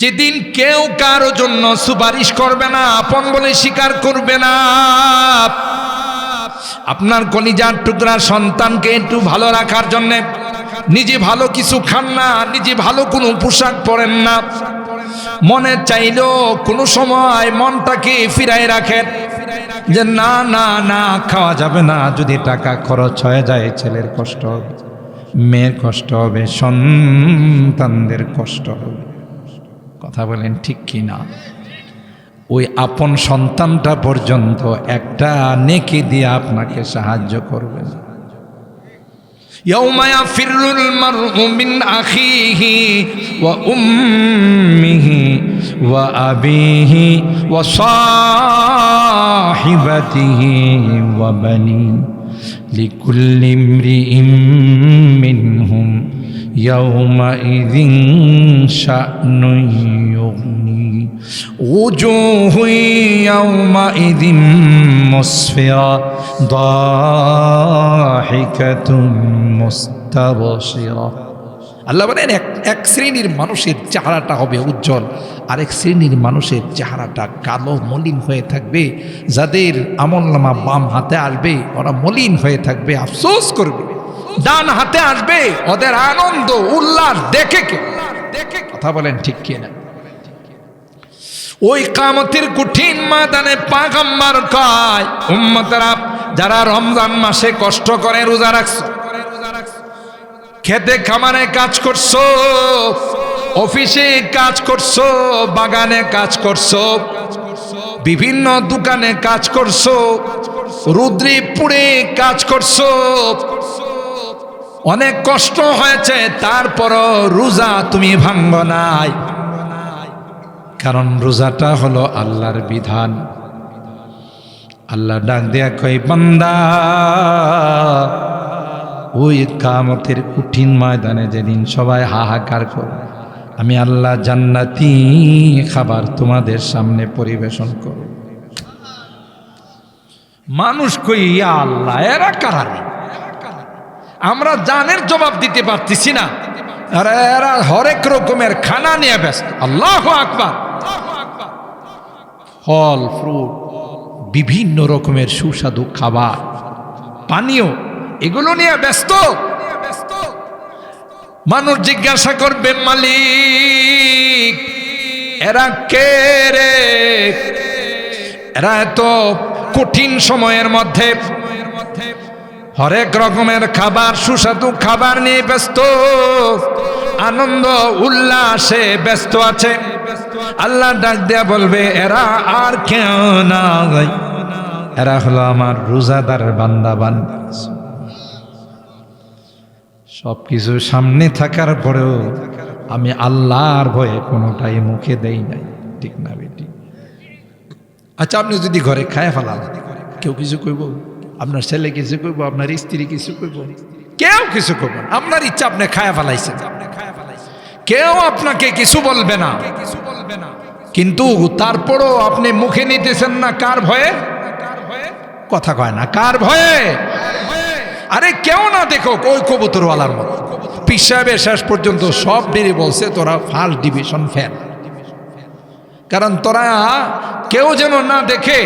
যেদিন কেউ কারো জন্য সুপারিশ করবে না, আপন বলে স্বীকার করবে না। আপনার কলিজার টুকরা সন্তানকে একটু ভালো রাখার জন্য নিজে ভালো কিছু খান না, নিজে ভালো কোনো পোশাক পরেন না, মনে চাইলেও কোনো সময় মনটাকে ফিরাই রাখেন যে না না না, খাওয়া যাবে না, যদি টাকা খরচ হয়ে যায় ছেলের কষ্ট হবে, মেয়ের কষ্ট হবে, সন্তানদের কষ্ট হবে। কথা বলেন ঠিক কি না? ওই আপন সন্তানটা পর্যন্ত একটা নেকি দিয়ে আপনাকে সাহায্য করবে। ইয়াউমা ইয়াফিরুল মারউ মিন আখিহি ওয়া উম্মিহি ওয়া আবিহি ওয়া সাহিবাতিহি ওয়া বানি লিকুল্লি ইমরিইম মিনহুম ইয়াউমাইযিন শা'নুন ইউগনি ওজুহু ইয়াউমাইযিন মুসফিরা দাহিকাতুন মুস্তাবশিরা। আল্লাহ বলেন এক শ্রেণীর মানুষের চেহারাটা হবে উজ্জ্বল, আরেক শ্রেণীর মানুষের চেহারাটা কালো মলিন হয়ে থাকবে। যাদের আমলনামা বাম হাতে আসবে ওরা মলিন হয়ে থাকবে, আফসোস করবে। ডান হাতে আসবে ওদের আনন্দ উল্লাস দেখে কে দেখে। কথা বলেন ঠিক কিনা? ওই কিয়ামতের কঠিন ময়দানে পয়গম্বর কয়, উম্মতেরা যারা রমজান মাসে কষ্ট করে রোজা রাখছো, খেতে খামারে কাজ করছো, অফিসে কাজ করছো, বাগানে কাজ করছো, বিভিন্ন দোকানে কাজ করছো, রুদ্রে পুড়ে কাজ করছো, অনেক কষ্ট হয়েছে, তারপরও রোজা তুমি ভাঙব নাই। কারণ রোজাটা হলো আল্লাহর বিধান। আল্লাহ ডাক দেয়া কই, বান্দা ওই কিয়ামতের কঠিন ময়দানে যেদিন সবাই হাহাকার করবে, আমি আল্লাহ জান্নাতি খাবার তোমাদের সামনে পরিবেশন করব। মানুষ কই, ইয়া আল্লাহ এরা কারা? আমরা জানের জবাব দিতে পারতেছি না, আর এরা হরেক রকমের খানা নিয়ে ব্যস্ত। আল্লাহু আকবার। ফল ফ্রুট, বিভিন্ন রকমের সুস্বাদু খাবার, পানীয়, এগুলো নিয়ে ব্যস্ত। মানুষ জিজ্ঞাসা করবে, মালিক এরা কে রে? এরা এত কঠিন সময়ের মধ্যে হরেক রকমের খাবার, সুস্বাদু খাবার নিয়ে ব্যস্ত, আনন্দ উল্লাসে ব্যস্ত আছে। আল্লাহ ডাক দেয়া বলবে, এরা আর কেউ না, এরা হলো আমার রোজাদার বান্দা বান্দা। সবকিছু সামনে থাকার পরেও আমি আল্লাহর ভয়ে কোনোটাই মুখে দেই নাই। ঠিক না বেটি? আচ্ছা, আপনি যদি ঘরে খায় ফেলান, কেউ কিছু কইব? আপনার ছেলে কিছু কইব? আপনার স্ত্রী কিছু কইব? কেউ কিছু কইব না। আপনার ইচ্ছা, আপনি খায়া ফেলাইছেন, কেউ আপনাকে কিছু বলবে না। কিন্তু তারপরও আপনি মুখে নিতেছেন না কার ভয়ে? কথা কয় না, কার ভয়ে? আরে কেউ না দেখো, ওই কবুতরওয়ালার মতো পীর সাহেবের শেষ পর্যন্ত সব বেরিয়ে বলছে, তোরা ফার্স্ট ডিভিশন ফেল। কারণ তোরা কেউ যেন না দেখে।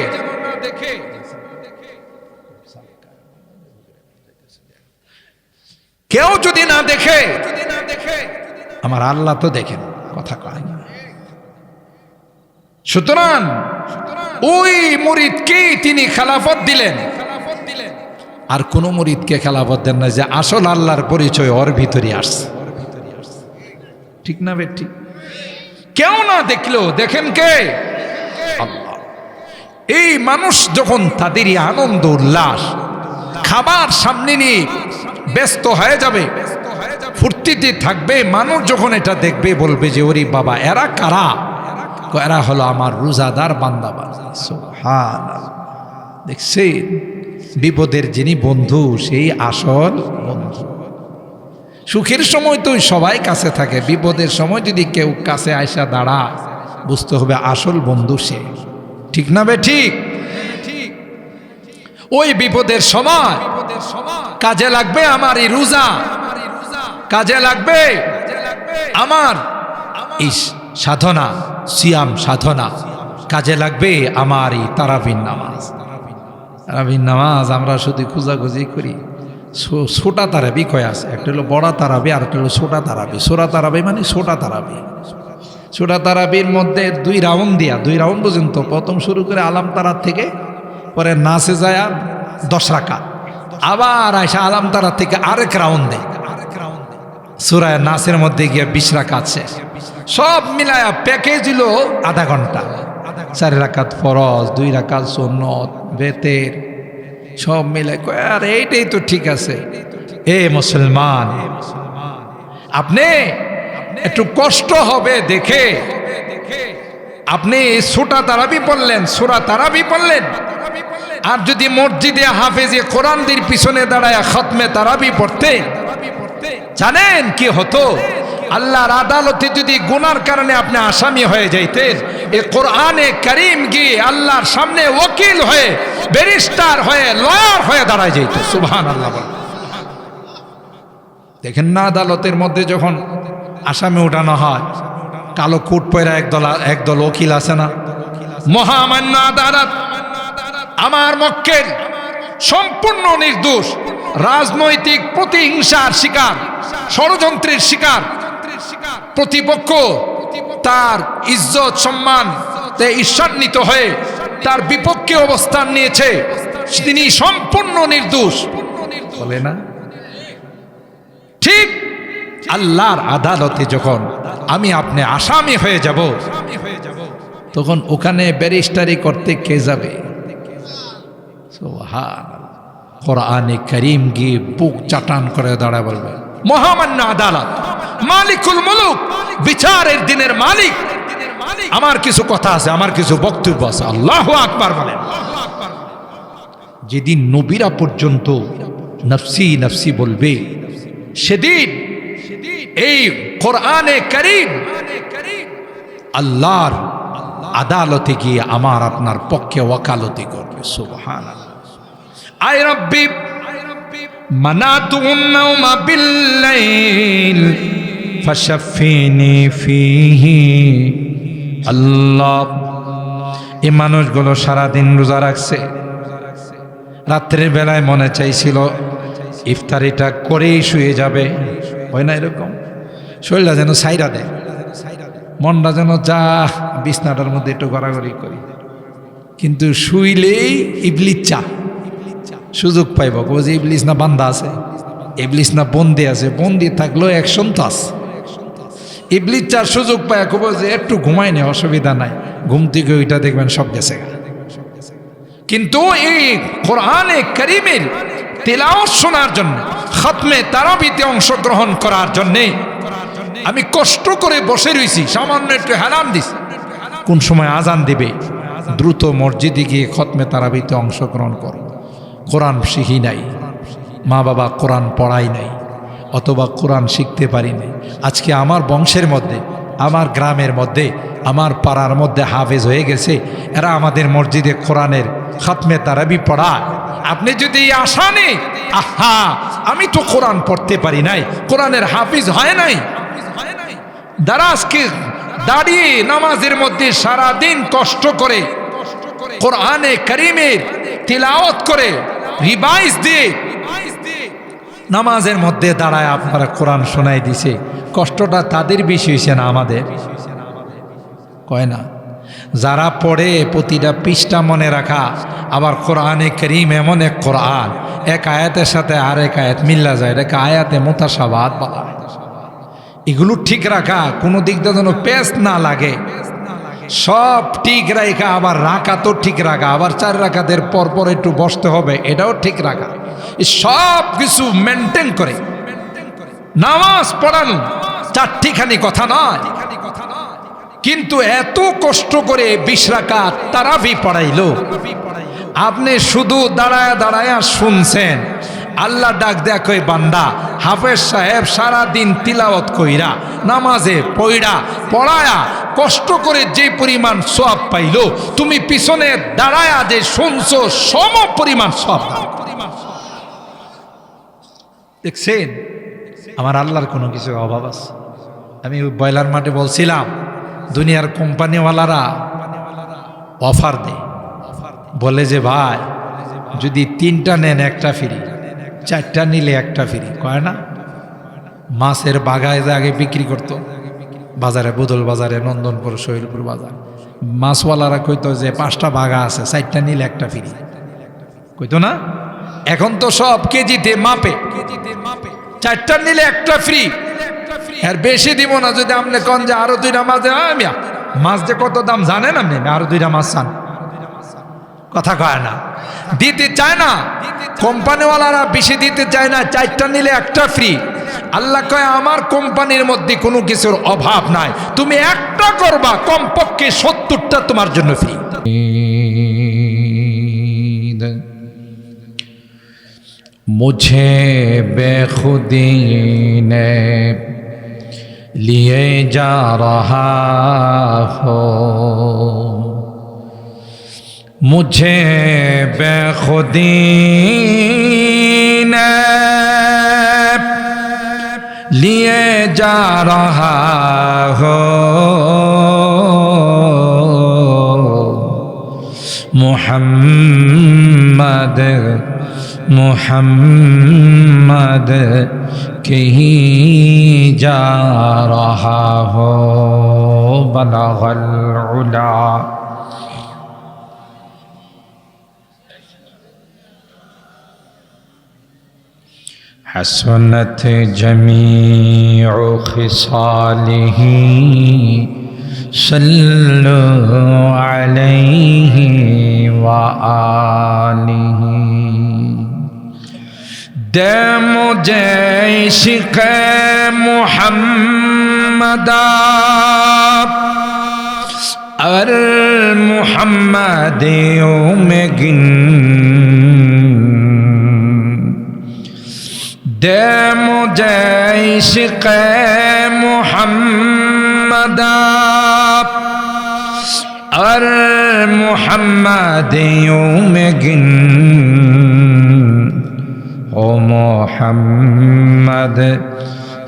কেউ যদি না দেখে, আমার আল্লাহ তো দেখেন। কথা কয় না। সুতরাং ওই মুরিদকে তিনি খেলাফত দিলেন, আর কোন মুরিদকে খেলাফত দেন না যে আসল আল্লাহর পরিচয় ওর ভিতরে আসছে। ঠিক না বেটি? কেউ না দেখলেও দেখেন কে? আল্লাহ। এই মানুষ যখন তাদের আনন্দ উল্লাস খাবার সামনে নিয়ে ব্যস্ত হয়ে যাবে, ফুর্তিতে থাকবে, মানুষ যখন এটা দেখবে বলবে যে ওরে বাবা এরা কারা? এরা হলো আমার রোজাদার বান্দা বান্দা। সুবহানাল্লাহ। দেখছেন, বিপদের যিনি বন্ধু সেই আসল বন্ধু। সুখের সময় তো সবাই কাছে থাকে, বিপদের সময় যদি কেউ কাছে আয়সা দাঁড়ায় বুঝতে হবে আসল বন্ধু সে। ঠিক না বে ঠিক? ওই বিপদের সময় কাজে লাগবে আমার এই রোজা, কাজে লাগবে আমার সাধনা, সিয়াম সাধনা কাজে লাগবে আমার এই তারাবির নামাজ। তারাবির নামাজ আমরা শুধু খোঁজাখুঁজি করি। ছোটা তারাবি কয় আছে, একটা হলো বড়া তারাবি আর একটা হলো ছোটা তারাবি। ছোটা তারাবি মানে ছোটা তারাবি। ছোটা তারাবির মধ্যে 2 রাউন্ড দিয়া, 2 রাউন্ড পর্যন্ত, প্রথম শুরু করে আলাম তারার থেকে, পরে নাচে যায় 10 রাকাত, আবার আয়সা আলাম তারার থেকে আরেক রাউন্ড দেয়, সূরা নাসের মধ্যে গিয়ে 20 রাকাত শেষ। সব মিলায়া প্যাকেজ হলো আধা ঘন্টা। 4 রাকাত ফরজ, 2 রাকাত সুন্নত, বেতের, সব মিলে আর এইটাই তো ঠিক আছে। এ মুসলমান, আপনি একটু কষ্ট হবে দেখে আপনি ছোটা তারাবি পড়লেন, সূরা তারাবি পড়লেন, আর যদি মসজিদে হাফেজে কোরআনদের পিছনে দাঁড়ায় খতমে তারাবি পড়তে, জানেন কি হতো? আল্লাহর আদালতে যদি গুনার কারণে আপনি আসামি হয়ে যাইতেন, এ কোরআনে কারীম গিয়ে আল্লাহর সামনে ওকিল হয়ে, ব্যারিস্টার হয়ে, লয়ার হয়ে দাঁড়ায় যাইত। সুবহানাল্লাহ। দেখেন না, আদালতের মধ্যে যখন আসামি উঠানো হয়, কালো কোট পরা একদল ওকিল আছে না, মহামান্য আদালত আমার মক্কেল সম্পূর্ণ নির্দোষ, রাজনৈতিক প্রতিহিংসার শিকার, ষড়যন্ত্রের শিকার, প্রতিপক্ষ তার ইজ্জত সম্মান ঈর্ষান্বিত হয়ে তার বিপক্ষে অবস্থান নিয়েছে, তিনি সম্পূর্ণ নির্দোষ বলে না। ঠিক আল্লাহর আদালতে যখন আমি আপনি আসামি হয়ে যাব, তখন ওখানে ব্যারিস্টারি করতে কে যাবে? কোরআনে কারীম গিয়ে বুক চাটান করে দাঁড়ায় বলবে, মহামান্য আদালত, মালিকুল মুলুক, বিচারের দিনের মালিক, আমার কিছু কথা আছে, আমার কিছু বক্তব্য আছে। আল্লাহু আকবার বলেন। যেদিন নবীরা পর্যন্ত নফসি নফসি বলবে, সেদিন এই কোরআনে কারীম আল্লাহর আদালতে গিয়ে আমার আপনার পক্ষে ওয়াকালতি করবে। সুবহানাল্লাহ। আয় রব্বি মানাতুহুন নাওমা বিল্লাইল ফাশাফিনি ফিহি। আল্লাহ, এই মানুষগুলো সারাদিন রোজা রাখছে, রাত্রের বেলায় মনে চাইছিল ইফতারিটা করেই শুয়ে যাবে, হয় না এরকম? শরীরটা যেন সাইরা দেয়, মনটা যেন যা বিছনাটার মধ্যে একটু গড়াগড়ি করি, কিন্তু শুইলেই ইবলিস চা সুযোগ পাইব। যে ইবলিস না বান্দা আছে, ইবলিস না বন্দি আছে, বন্দি থাকলেও অ্যাকশন তো আছে। ইবলিস চার সুযোগ পায় কব যে একটু ঘুমাই নে, অসুবিধা নাই, ঘুম থেকে ওইটা দেখবেন সব গেছে। কিন্তু এই কোরআনে কারীমের তিলাওয়াত শোনার জন্য, খতমে তারাবিতে অংশগ্রহণ করার জন্য আমি কষ্ট করে বসে রয়েছি, সামান্য একটু হেলান দিছি। কোন সময় আজান দিবে, দ্রুত মসজিদে গিয়ে খতমে তারাবিতে অংশগ্রহণ করো। কোরআন শিখি নাই, মা বাবা কোরআন পড়াই নাই, অথবা কোরআন শিখতে পারি নাই। আজকে আমার বংশের মধ্যে, আমার গ্রামের মধ্যে, আমার পাড়ার মধ্যে হাফেজ হয়ে গেছে, এরা আমাদের মসজিদে কোরআনের খতমে তারাবি পড়ায়। আপনি যদি আশা নেই, আহা আমি তো কোরআন পড়তে পারি নাই, কোরআনের হাফিজ হয় নাই, দারাজকে দাঁড়িয়ে নামাজের মধ্যে সারাদিন কষ্ট করে কোরআনে কারীমের তিলাওয়াত করে রিভাইজ দিয়ে নামাজের মধ্যে দাঁড়ায় আপনারা কোরআন শোনাই দিছে, কষ্টটা তাদের বেশি হয়েছে না আমাদের? কয় না? যারা পড়ে প্রতিটা পৃষ্ঠা মনে রাখা, আবার কোরআনে কারীম এমন এক কোরআন, এক আয়াতের সাথে আরেক আয়াত মিল্লা যায়, এটাকে আয়াতে মুতাশাবাহাত বলা হয়। এগুলো ঠিক রাখা, কোনো দিক দিয়ে যেন পেশ না লাগে, সব ঠিক রাখা, আবার রাখা তো ঠিক রাখা, আবার 4 রাকাতের পর পর একটু বসতে হবে, এটাও ঠিক রাখা, সব কিছু মেনটেন করে নামাজ পড়ানো চারটিখানি কথা নয়। কিন্তু এত কষ্ট করে 20 রাকাত তারাবি পড়াইলো, আপনি শুধু দাঁড়ায় দাঁড়ায় শুনছেন। আল্লাহ ডাক দেয়া কই, বান্দা হাফেজ সাহেব সারাদিন তিলাওয়াত কইরা নামাজে পড়ায়া কষ্ট করে যে পরিমাণ সওয়াব পাইলো, তুমি পিছনে দাঁড়ায়া যে শুনছো সম পরিমাণ সওয়াব। দেখছেন আমার আল্লাহর কোনো কিছু অভাব আছে? আমি ওই বয়লার মাঠে বলছিলাম দুনিয়ার কোম্পানিওয়ালারা অফার দেয়, বলে যে ভাই যদি 3টা নেন একটা ফ্রি, 4টা নিলে একটা ফ্রি, কয় না? মাছের বাগায় যে আগে বিক্রি করতো বাজারে, বুদল বাজারে, নন্দনপুর, শহীদপুর বাজার, মাছওয়ালারা কইতো যে 5টা বাগা আছে, 4টা নিলে একটা ফ্রি, কইতো না? এখন তো সব কেজিতে মাপে, 4টা নিলে একটা ফ্রি, আর বেশি দিব না। যদি আপনি কন যে আরো 2টা মাছ, মাছ যে কত দাম জানেন আপনি, আরো 2টা মাছ চান, কথা কয় না, দিতে চায় না। কোম্পানিওয়ালারা বেশি দিতে চায় না, 4টা নিলে একটা ফ্রি। আল্লাহ কয় আমার কোম্পানির মধ্যে কোনো কিছুর অভাব নাই, তুমি একটা করবা, কমপক্ষে 70টা তোমার জন্য ফ্রি। মুঝে বেখুদি নে लिए जा रहा हो, मुझे बेखुदी ने लिए जा रहा हो, मुहम्मद मुहम्मद कहीं जा रहा हो, बलगल उला। हसनत जमीउ खिसालिही सल्लु अलैहि व आलिही। दे मुझे इश्क़ मुहम्मदा और मुहम्मदियों में गिन, दे मुझे इश्क़ मुहम्मदा और मुहम्मदियों में गिन, ओ मोहम्मद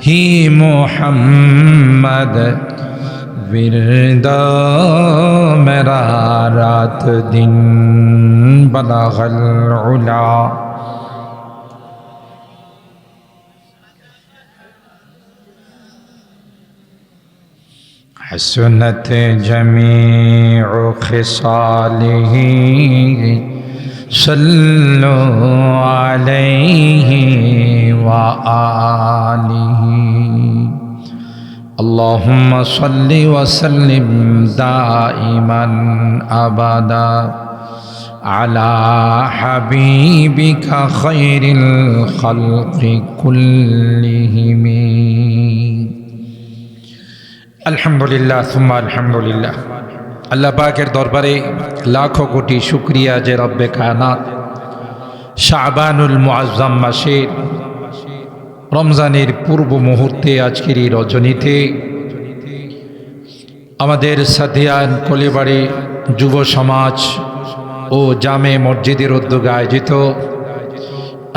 ही मोहम्मद विरद मेरा रात दिन, बलगल उला। हसनत जमीउ खिसालिही सल्लु अलैहि व आलिही। अल्लाहुम्मा सल्लि व सल्लिम दाइमन अबदा अला हबीबिका खैरिल खल्क़ि कुल्लिहिम। अल्हम्दुलिल्लाह सुम्मा अल्हम्दुलिल्लाह। আল্লাহ পাকের দরবারে লাখো কোটি শুকরিয়া যে রব্বে কায়নাত শাবানুল মুআজ্জাম মাসের রমজানের পূর্ব মুহূর্তে আজকের এই রজনীতে আমাদের সাদিয়ান কলিবাড়ি যুব সমাজ ও জামে মসজিদের উদ্যোগে আয়োজিত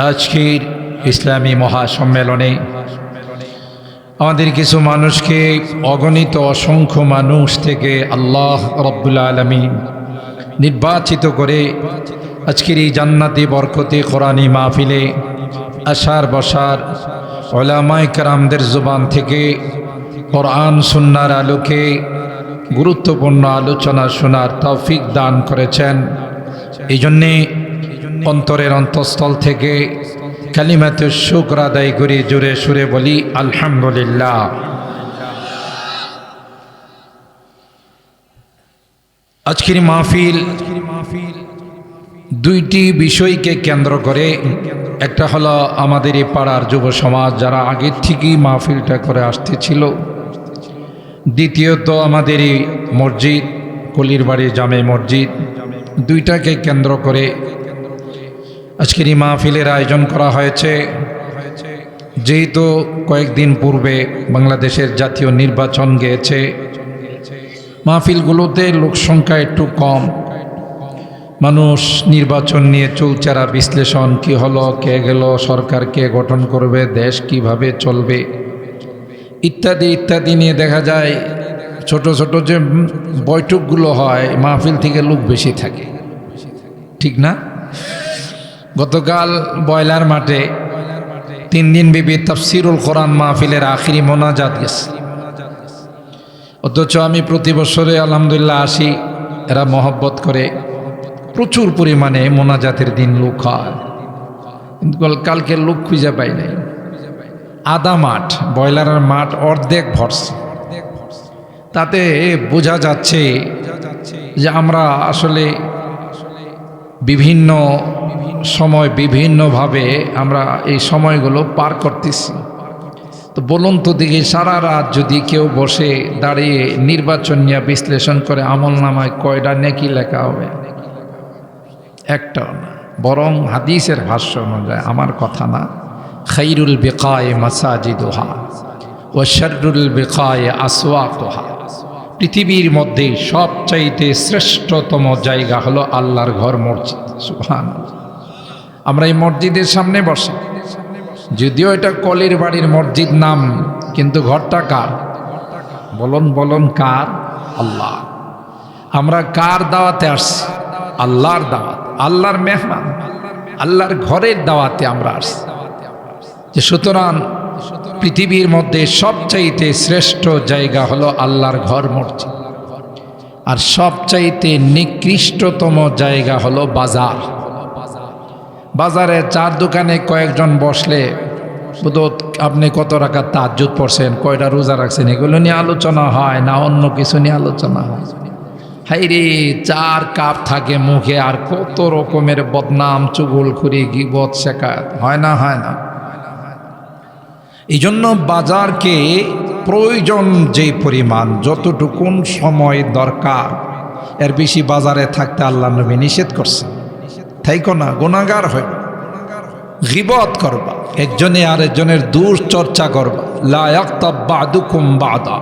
আজকের ইসলামী মহাসম্মেলনে আমাদের কিছু মানুষকে অগণিত অসংখ্য মানুষ থেকে আল্লাহ রব্বুল আলামিন নির্বাচিত করে আজকের এই জান্নাতি বরকতে কোরআনী মাহফিলে আসার বসার উলামায়ে কেরামদের জবান থেকে কোরআন সুন্নাহর আলোকে গুরুত্বপূর্ণ আলোচনা শোনার তৌফিক দান করেছেন। এই জন্যে অন্তরের অন্তঃস্থল থেকে কালিমাতে শুকর আদায় করে জোরে সুরে বলি আলহামদুলিল্লাহ। আজকের মাহফিল দুইটি বিষয়কে কেন্দ্র করে, একটা হলো আমাদের এই পাড়ার যুব সমাজ যারা আগের থেকেই মাহফিলটা করে আসতেছিল, দ্বিতীয়ত আমাদের এই মসজিদ কলিরবাড়ি জামে মসজিদ, দুইটাকে কেন্দ্র করে আজকের এই মাহফিলের আয়োজন করা হয়েছে। যেহেতু কয়েকদিন পূর্বে বাংলাদেশের জাতীয় নির্বাচন গিয়েছে, মাহফিলগুলোতে লোকসংখ্যা একটু কম, মানুষ নির্বাচন নিয়ে চুলচেরা বিশ্লেষণ, কি হলো, কে গেল, সরকার কে গঠন করবে, দেশ কিভাবে চলবে ইত্যাদি ইত্যাদি নিয়ে দেখা যায় ছোট ছোট যে বৈঠকগুলো হয় মাহফিল থেকে লোক বেশি থাকে, ঠিক না? গতকাল বয়লার মাঠে 3 দিন ব্যাপী তাফসিরুল কোরআন মাহফিলের আখিরি মোনাজাত গেছে। অথচ আমি প্রতি বছরে আলহামদুলিল্লাহ আসি, এরা মহব্বত করে, প্রচুর পরিমাণে মোনাজাতের দিন লোক হয়, কিন্তু কালকে লোক খুঁজে পাই নাই। আধা মাঠ, বয়লারের মাঠ অর্ধেক ভরছে। তাতে বোঝা যাচ্ছে যে আমরা আসলে বিভিন্ন সময় বিভিন্নভাবে আমরা এই সময়গুলো পার করতেছি। তো বলুন তো দেখি, সারা রাত যদি কেউ বসে দাঁড়িয়ে নির্বাচন নিয়ে বিশ্লেষণ করে আমল নামায় কয়টা নেকি লেখা হবে? একটাও না। বরং হাদিসের ভাষ্য অনুযায়ী, আমার কথা না, খাইরুল বিকায়ে মাসাজিদুহা ওয়া শাররুল বিকায়ে আসওয়াকুহা, পৃথিবীর মধ্যে সবচাইতে শ্রেষ্ঠতম জায়গা হলো আল্লাহর ঘর, মসজিদ। সুবহানাল্লাহ। আমরা এই মসজিদের সামনে বসি, যদিও এটা কলির বাড়ির মসজিদ নাম, কিন্তু ঘরটা কার? বলুন কার? আল্লাহ। আমরা কার দাওয়াতে আসছি? আল্লাহর দাওয়াত, আল্লাহর মেহমান, আল্লাহর ঘরের দাওয়াতে আমরা আসছি। যে সুতরাং পৃথিবীর মধ্যে সবচাইতে শ্রেষ্ঠ জায়গা হলো আল্লাহর ঘর, মসজিদ। আর সবচাইতে নিকৃষ্টতম জায়গা হলো বাজার। বাজারে চার দোকানে কয়েকজন বসলে, বুধ আপনি কত রাকাত তাহাজ্জুদ পড়ছেন, কয়টা রোজা রাখছেন, এগুলো নিয়ে আলোচনা হয় না অন্য কিছু নিয়ে আলোচনা হয়? হাইরে, 4 কাপ থাকে মুখে, আর কত রকমের বদনাম, চুগলখুরি, গীবত, শেখায়ত হয় না? এই জন্য বাজারকে প্রয়োজন যে পরিমাণ, যতটুকুন সময় দরকার, এর বেশি বাজারে থাকতে আল্লাহ নবী নিষেধ করছে। তাইকো না, গুনাহগার হয়, গীবত করবা, একজনে আরেকজনের দুশ্চর্চা করবা। লা ইয়াক্তাব বা'দুকুম বা'দা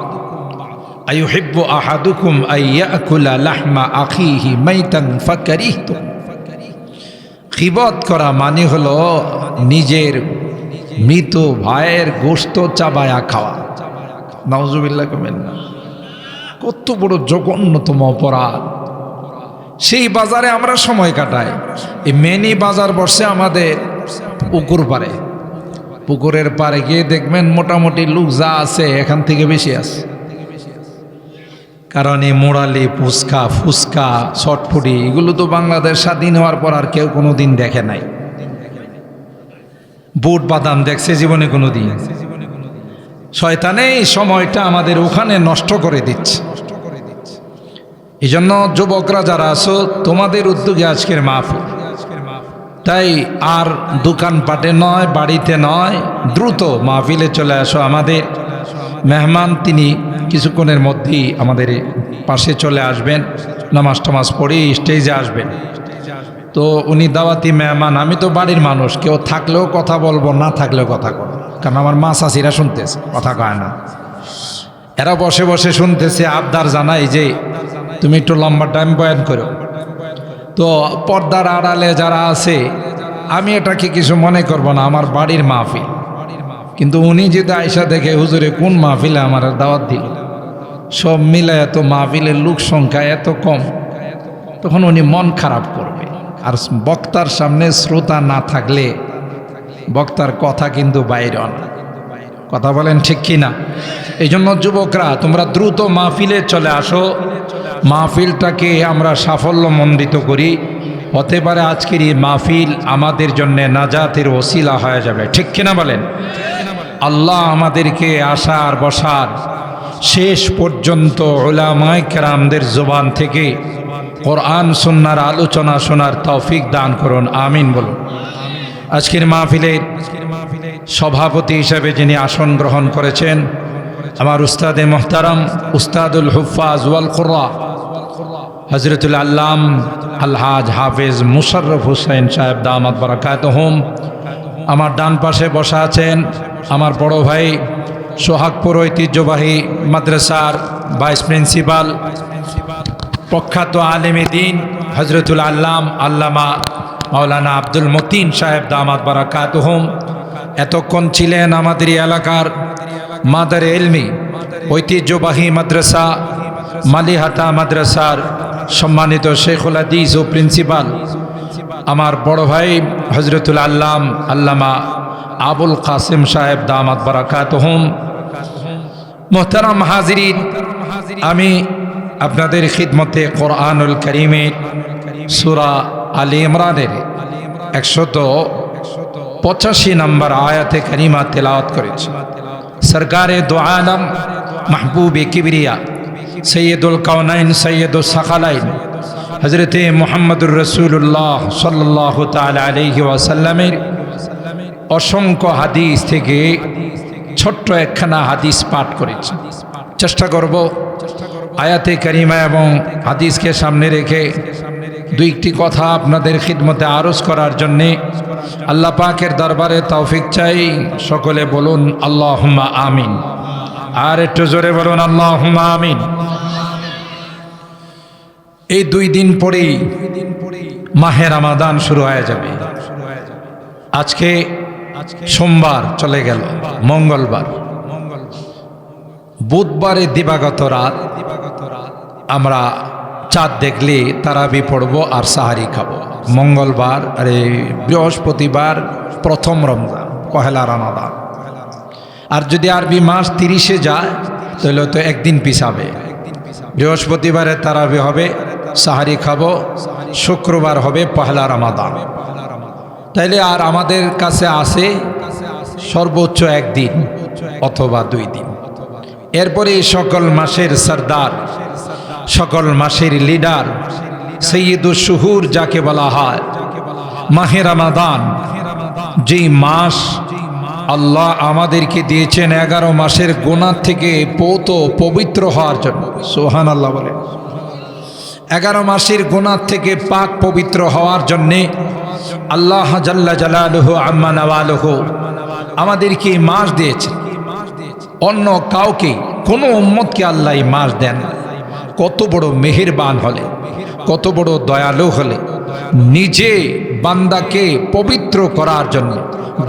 আইয়ুহিব্বু আহাদুকুম আইয়াকুলা লাহমা আখিহি মাইতান ফাকারিহতুম। গীবত করা মানে হলো নিজের মৃত ভাইয়ের গোশত চাবায়া খাওয়া। নাউজুবিল্লাহ কমেন না, কত বড় জঘন্যতম অপরাধ। সেই বাজারে আমরা সময় কাটাই। এই মেনি বাজার বসে আমাদের পুকুর পাড়ে, পুকুরের পাড়ে গিয়ে দেখবেন মোটামুটি লোক যা আছে এখান থেকে বেশি আছে। কারণ এই মোড়ালি, পুচকা, ফুচকা, চটফুটি, এগুলো তো বাংলাদেশ স্বাধীন হওয়ার পর আর কেউ কোনো দিন দেখে নাই। বুট বাদাম দেখছে জীবনে কোনো দিন? শয়তানে এই সময়টা আমাদের ওখানে নষ্ট করে দিচ্ছে। এই জন্য যুবকরা যারা আছো, তোমাদের উদ্যোগে আজকের মাহফিল। তাই আর দোকানপাটে নয়, বাড়িতে নয়, দ্রুত মাহফিলে চলে আসো। আমাদের মেহমান তিনি কিছুক্ষণের মধ্যেই আমাদের পাশে চলে আসবেন, নামাজ টামাজ পড়ে স্টেজে আসবেন। তো উনি দাওয়াতি মেহমান, আমি তো বাড়ির মানুষ, কেউ থাকলেও কথা বলবো, না থাকলেও কথা বলবো, কারণ আমার মা চাষিরা শুনতেছে, কথা কয় না। এরা বসে বসে শুনতেছে, আবদার জানাই যে তুমি একটু লম্বা টাইম বয়ান করো। তো পর্দার আড়ালে যারা আছে, আমি এটাকে কিছু মনে করব না, আমার বাড়ির মাহফিল। কিন্তু উনি যদি আয়সা দেখে, হুজুরে কোন মাহফিলে আমার দাওয়াত দিল, সব মিলে এত মাহফিলের লোক সংখ্যা এত কম, তখন উনি মন খারাপ করবে। আর বক্তার সামনে শ্রোতা না থাকলে বক্তার কথা কিন্তু বাইরে না। কথা বলেন ঠিক কি না? এই জন্য যুবকরা, তোমরা দ্রুত মাহফিলে চলে আসো, মাহফিলটাকে আমরা সাফল্যমণ্ডিত করি। হতে পারে আজকের এই মাহফিল আমাদের জন্য নাজাতের ওসিলা হয়ে যাবে, ঠিক কিনা বলেন? আল্লাহ আমাদেরকে আসার বসার শেষ পর্যন্ত উলামায়ে কেরামদের জবান থেকে কোরআন সুন্নাহর আলোচনা শোনার তৌফিক দান করুন, আমিন বলুন। আজকের মাহফিলের সভাপতি হিসেবে যিনি আসন গ্রহণ করেছেন, আমার উস্তাদে মোহতারাম, উস্তাদুল হুফাজ ওয়াল কুররা, হযরতুল আল্লাম আলহাজ হাফেজ মুশাররফ হোসেন সাহেব দামাত বারাকাতুহুম। আমার ডান পাশে বসা আছেন আমার বড় ভাই, সোহাগপুর ঐতিহ্যবাহী মাদ্রাসার ভাইস প্রিন্সিপাল, প্রখ্যাত আলেমে দ্বীন হযরতুল আল্লাম আল্লামা মাওলানা আব্দুল মতিন সাহেব দামাত বারাকাতুহুম। এতক্ষণ ছিলেন আমাদের এলাকার মাদারে ইলমি ঐতিহ্যবাহী মাদ্রাসা মালিহাতা মাদ্রাসার সম্মানিত শেখুল হাদিস ও প্রিন্সিপাল আমার বড় ভাই হজরতুল আল্লামা আবুল কাসেম সাহেব দামাত বারাকাতুহুম। মোহতারাম হাজিরিন, আমি আপনাদের খিদমতে কোরআনুল কারীমের সূরা আলে ইমরানের 185 নম্বর আয়াতে কারিমা তেলাওয়াত করেছি। সরকারে দো আলম মাহবুবে কিবরিয়া সৈয়দুল কাউনাইন সৈয়দুল সাকালাইন হজরতে মুহাম্মদুর রাসূলুল্লাহ সাল্লাল্লাহু তাআলা আলাইহি ওয়াসাল্লামের অসংখ্য হাদিস থেকে ছোট্ট একখানা হাদিস পাঠ করেছি। চেষ্টা করব আয়াতে কারিমা এবং হাদিসকে সামনে রেখে দুইটি কথা আপনাদের খিদমতে আরজ করার জন্যে আল্লাহ পাকের দরবারে তৌফিক চাই। সকলে বলুন আল্লাহুম্মা আমিন। আর একটু জোরে বলুন আল্লাহুম্মা আমিন। এই 2 দিন পরেই মাহে রমাদান শুরু হয়ে যাবে। আজকে সোমবার চলে গেল, মঙ্গলবার, বুধবারে দিবাগত রাত আমরা চাঁদ দেখলে তারাবি পড়ব আর সাহারি খাবো। মঙ্গলবার বৃহস্পতিবার প্রথম রমজান, পহেলা রমাদান। আর যদি আরবি মাস 30-এ যায় তাহলে তো একদিন পিছাবে। বৃহস্পতিবারে তারাবি হবে, সাহারি খাবো, শুক্রবার হবে পহেলা রমাদান। তাইলে আর আমাদের কাছে আছে সর্বোচ্চ 1 দিন অথবা 2 দিন। এরপরে সকল মাসের সরদার, সকল মাসের লিডার, সৈয়দুশ শুহুর যাকে বলা হয়, মাহে রমাদান, যেই মাস আল্লাহ আমাদেরকে দিয়েছেন 11 মাসের গুনাহ থেকে পবিত্র হওয়ার জন্য। সুবহানাল্লাহ বলে। 11 মাসের গুনাহ থেকে পাক পবিত্র হওয়ার জন্যে আল্লাহ জাল্লা জালালুহু আম্মা নাওয়ালুহু আমাদেরকে মাস দিয়েছে। অন্য কাউকে, কোনো উম্মতকে আল্লাহ মাস দেন। কত বড় মেহেরবান হলে, কত বড় দয়ালু হলে নিজে বান্দাকে পবিত্র করার জন্য,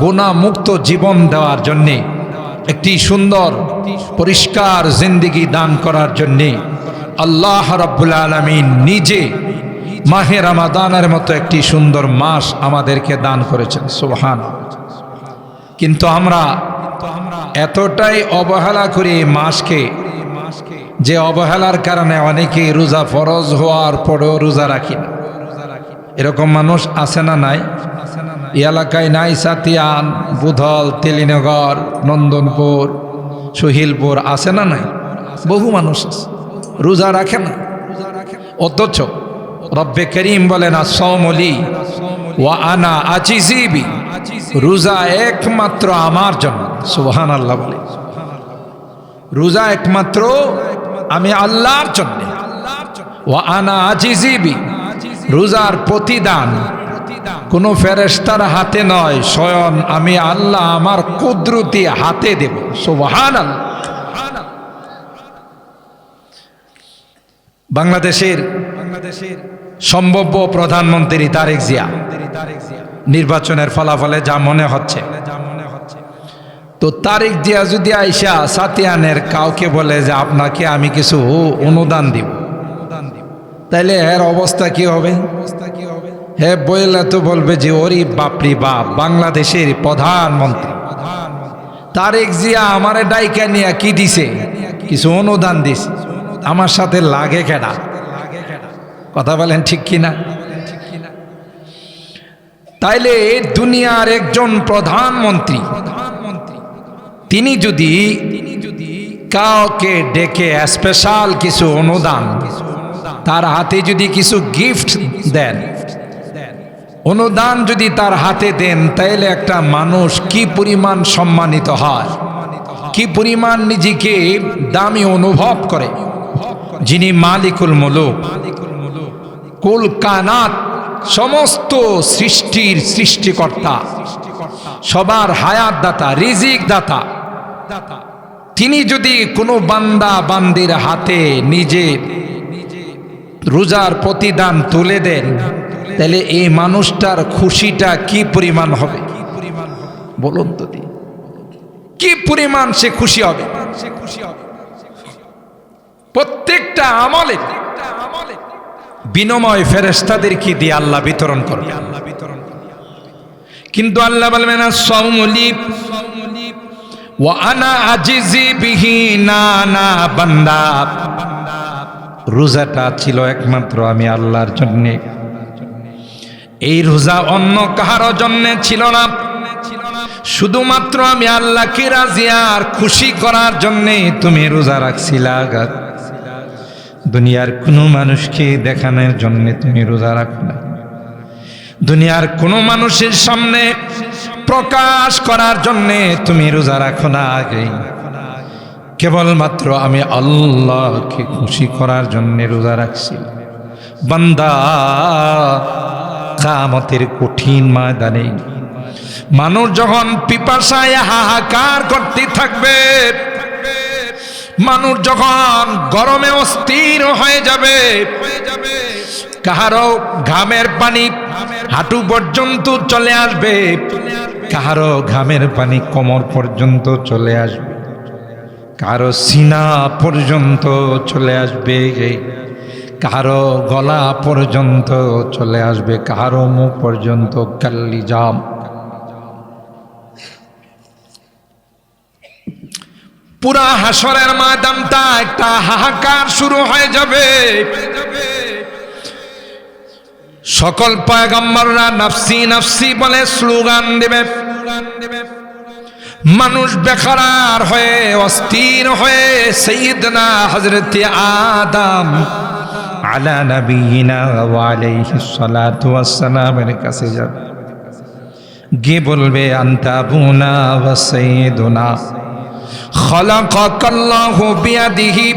গুনাহ মুক্ত জীবন দেওয়ার জন্যে, একটি সুন্দর পরিষ্কার জিন্দেগি দান করার জন্যে আল্লাহ রাব্বুল আলামিন নিজে মাহে রমাদানের মতো একটি সুন্দর মাস আমাদেরকে দান করেছেন। সুবহানাল্লাহ। কিন্তু আমরা এতটাই অবহেলা করি এই মাসকে, যে অবহেলার কারণে অনেকে রোজা ফরজ হওয়ার পরেও রোজা রাখি না। এরকম মানুষ আছে না নাই? এই এলাকায় নাই? সাতিয়ান, বুধল, তেলিনগর, নন্দনপুর, সুহিলপুর আছে না নাই? বহু মানুষ আছে রোজা রাখে না। অথচ রব্বে করিম বলেন আস-সাওমু লি ওয়া আনা আজিজি বি, রোজা একমাত্র আমার জন্য। সুবহানাল্লাহ বলে। রোজা একমাত্র আমি আল্লাহর জন্য। ওয়া আনা আজিজি বি, রোজার প্রতিদান কোনো ফেরেশতার হাতে নয়, স্বয়ং আমি আল্লাহ আমার কুদরতি হাতে দেব। সুবহানাল্লাহ। বাংলাদেশের সম্ভাব্য প্রধানমন্ত্রী তারেক জিয়া নির্বাচনের ফলাফলে যা মনে হচ্ছে, তো তারেক জিয়া যদি আইসা সাতিয়ানের কাউকে বলে যে আপনাকে আমি কিছু অনুদান দিব, তাইলে এর অবস্থা কি হবে? হ্যাঁ বইলা তো বলবে যে ওরে বাপরি বাপ, বাংলাদেশের প্রধানমন্ত্রী তারেক জিয়া আমারে ডাইকা নিয়া কি দিছে? কিছু অনুদান দিছে, আমার সাথে লাগে কেডা? কথা বলেন ঠিক কিনা? তাইলে দুনিয়ার একজন প্রধানমন্ত্রী তিনি যদি কাউকে ডেকে স্পেশাল কিছু অনুদান, তার হাতে যদি কিছু গিফট দেন, অনুদান যদি তার হাতে দেন, তাইলে একটা মানুষ কি পরিমাণ সম্মানিত হয়, কি পরিমাণ নিজেকে দামি অনুভব করে। যিনি মালিকুল মুলুক, কুল কানাত, সমস্ত সৃষ্টির সৃষ্টিকর্তা, সবার হায়াত দাতা, রিজিক দাতা, তিনি যদি কোনো বান্দা বান্দির হাতে নিজের রোজার প্রতিদান তুলে দেন, তাহলে এই মানুষটার খুশিটা কি পরিমাণ হবে বলুন তো? কি পরিমাণ সে খুশি হবে। প্রত্যেকটা আমলে বিনিময় ফেরেশতাদেরকে দিয়ে আল্লাহ বিতরণ করবে। কিন্তু আল্লাহ বলবেন আস-সাওমুলি ওয়া আনা আজিজি বিহি, না না বান্দা, রোজাটা ছিল একমাত্র আমি আল্লাহর জন্য। এই রোজা অন্য কারো জন্য ছিল না, শুধুমাত্র আমি আল্লাহকে রাজি আর খুশি করার জন্য তুমি রোজা রাখছিলা। দুনিয়ার কোনো মানুষকে দেখানোর জন্য তুমি রোজা রাখো না, দুনিয়ার কোনো মানুষের সামনে প্রকাশ করার জন্য তুমি রোজা রাখো না। আগে কেবলমাত্র আমি আল্লাহকে খুশি করার জন্য রোজা রাখছি। বান্দা, কিয়ামতের কঠিন ময়দানে মানুষ যখন পিপাসায় হাহাকার করতে থাকবে, মানুষ যখন গরমে অস্থির হয়ে যাবে, কাহারো ঘামের পানি হাঁটু পর্যন্ত চলে আসবে, কাহারো ঘামের পানি কোমর পর্যন্ত চলে আসবে, কারো সিনা পর্যন্ত চলে আসবে, কারো গলা পর্যন্ত চলে আসবে, কারো মুখ পর্যন্ত কাল্লিজাম। পুরা হাসরের ময়দানটা একটা হাহাকার শুরু হয়ে যাবে। সকল পয়গম্বররা নাফসি নাফসি বলে স্লোগান দেবে। মানুষ বেকার হয়ে অস্থির হয়ে সাইয়্যিদনা হযরত আদম আলা নবিয়িনা ওয়া আলাইহিস সালাতু ওয়াস সালামের কাছে যাবে, গিয়ে বলবে আনতা আবুনা ওয়া সাইয়্যিদুনা খালাকাকাল্লাহু বিয়াদিহি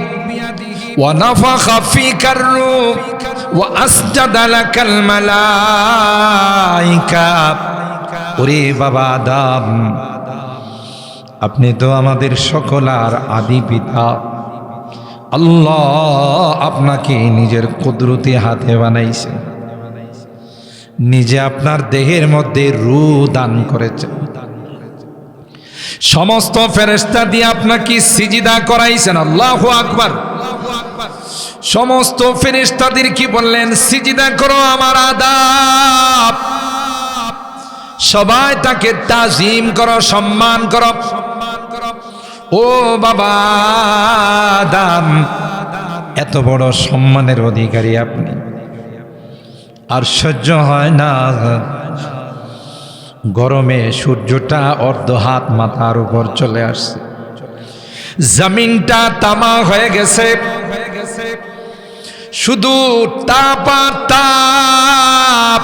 ওয়া নাফাখা ফিকার রূহ ওয়া আসজাদা লাকাল মালায়েকা। ওরে বাবা আদম, আপনি তো আমাদের সকলার আদি পিতা। আল্লাহ আপনাকে নিজের কুদরতি হাতে বানাইছেন, নিজে আপনার দেহের মধ্যে রূহ দান করেছেন, সমস্ত ফেরেশতা দিয়ে আপনাকে সিজদা করাইছেন। আল্লাহু আকবার। সমস্ত ফেরেশতাদের কি বললেন? সিজদা করো আমার আদম। সবাই তাকে তাজিম করো, সম্মান করো। ও বাবা আদম, এত বড় সম্মানের অধিকারী আপনি, আর সহ্য হয় না। গরমে সূর্যটা অর্ধ হাত মাথার উপর চলে আসছে, জমিনটা তামা হয়ে গেছে, শুধু তাপ আর তাপ,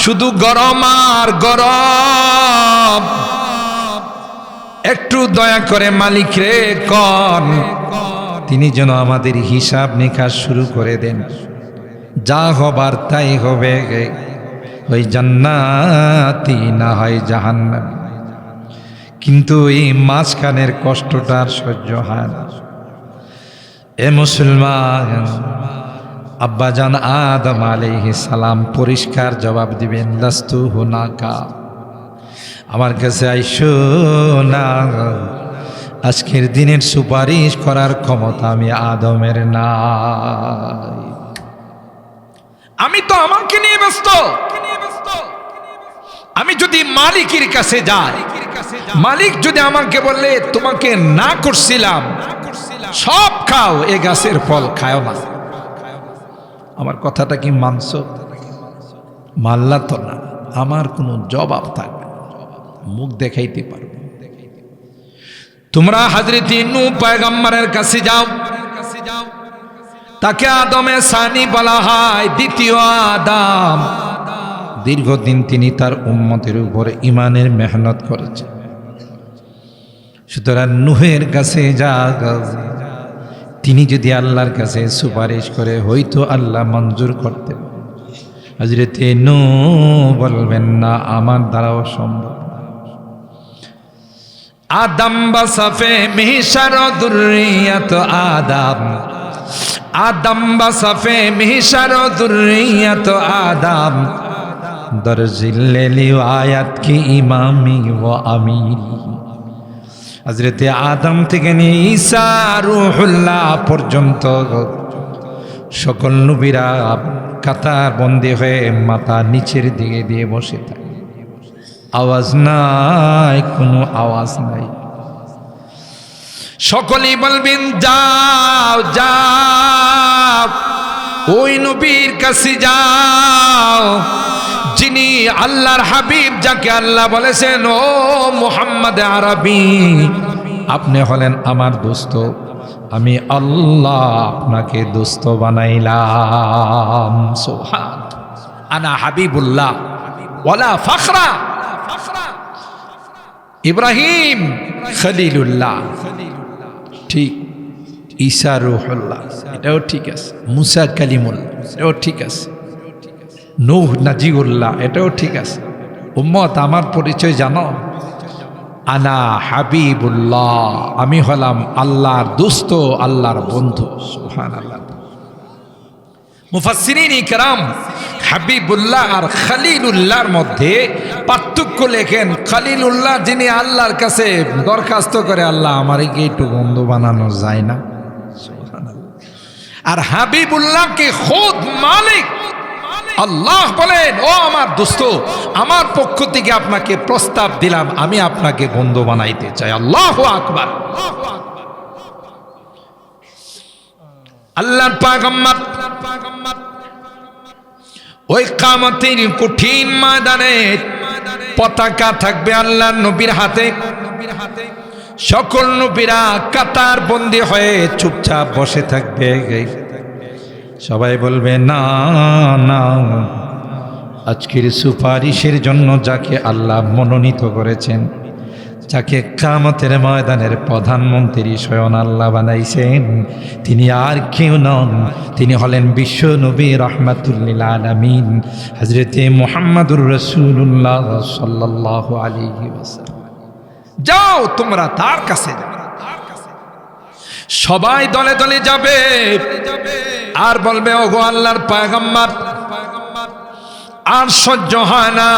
শুধু গরম আর গরম। একটু দয়া করে মালিক রে কন, তিনি যেন আমাদের হিসাব নিকাশ শুরু করে দেন। যা হবার তাই হবে, ওই জান্নাতি না হয় জাহান্নাম। কিন্তু এই মাঝখানের কষ্টটা আর সহ্য হয় না। এ মুসলমান, আব্বাজান আদম আলাইহিস সালাম পরিষ্কার জবাব দিবেন, লাস্তু হুনাকা, আমার কাছে আইসো না। আজকের দিনের সুপারিশ করার ক্ষমতা আমি আদমের নাই। আমি তো আমাকে নিয়ে ব্যস্ত। আমি যদি মালিকের কাছে যাই, মালিক যদি আমাকে বললে তোমাকে না করছিলাম, সব খাও, এ গাছের ফল খাও না, আমার কথাটা কি মানছো? মানলা তো না, আমার কোনো জবাব থাকবে না, মুখ দেখাইতে পারবে। তোমরা হযরত নূহ পয়গম্বরের কাছে যাও, তাকে আদমে সানি বলা হয়, দ্বিতীয় আদম। দীর্ঘদিন তিনি তার উম্মতের উপর ইমানের মেহনত করেছেন। সুতরাং নূহের কাছে যা, তিনি যদি আল্লাহর কাছে সুপারিশ করে হয়তো আল্লাহ মঞ্জুর করতেন। হযরত নূহ বলবেন না, আমার দ্বারাও সম্ভব। আদম বাসাফে মিহশার দুররিয়াত আদম, আদম বাসাফে মিহশার দুররিয়াত আদম, দরজিল্লি আয়াত কি ইমামি ও আমিরি। হযরতে আদম থেকে নিয়ে ঈসা রূহুল্লাহ পর্যন্ত সকল নবীরা কাতার বন্দী হয়ে মাথা নিচের দিকে দিয়ে বসে থাকে। আওয়াজ নাই, কোনো আওয়াজ নাই। সকলেই বলবেন যাও যাও, ওই নবীর কাছে যাও যিনি আল্লাহর হাবিব, যাকে আল্লাহ বলেছেন ও মুহাম্মদ আরবি আপনি হলেন আমার দোস্ত, আমি আল্লাহ আপনাকে দোস্ত বানাইলাম। সুবহান, আনা হাবিবুল্লাহ ওয়ালা ফখরা। ইব্রাহিম খলিলুল্লাহ, ঠিক। ঈসা রূহুল্লাহ, এটাও ঠিক আছে। মুসা কালিমুল্লাহ, এটাও ঠিক আছে। নূহ নাজিউল্লাহ, এটাও ঠিক আছে। উম্মত, আমার পরিচয় জানো? আনা হাবিবুল্লাহ, আমি হলাম আল্লাহর দোস্ত, আল্লাহর বন্ধু। সুবহানাল্লাহ। মুফাসসিরিন ইকরাম হাবিবুল্লাহ আর খলিলুল্লাহর মধ্যে পার্থক্য লেখেন। খলিলুল্লাহ যিনি আল্লাহর কাছে দরখাস্ত করে, আল্লাহ আমারে কি একটু বন্ধু বানানো যায় না? সুবহানাল্লাহ। আর হাবিবুল্লাহকে খোদ মালিক আল্লাহ বলেন, ও আমার দোস্ত, আমার পক্ষ থেকে আপনাকে প্রস্তাব দিলাম, আমি আপনাকে বন্ধু বানাইতে চাই। আল্লাহু আকবার। আল্লাহর পয়গম্বর ওই কিয়ামতের কঠিন ময়দানে পতাকা থাকবে আল্লাহর নবীর হাতে। সকল নবীরা কাতার বন্দী হয়ে চুপচাপ বসে থাকবে। সবাই বলবে না না, আজকের সুপারিশের জন্য যাকে আল্লাহ মনোনীত করেছেন, যাকে কিয়ামতের ময়দানের প্রধানমন্ত্রী স্বয়ং আল্লাহ বানাইছেন, তিনি আর কেউ নন, তিনি হলেন বিশ্ব নবী রাহমাতুল লিল আলামিন হযরতে মুহাম্মদুর রাসূলুল্লাহ সাল্লাল্লাহু আলাইহি ওয়াসাল্লাম। যাও তোমরা তার কাছে যাও। সবাই দলে দলে যাবে আর বলবে, ওগো আল্লাহর পয়গম্বর, আর সহ্য হয় না,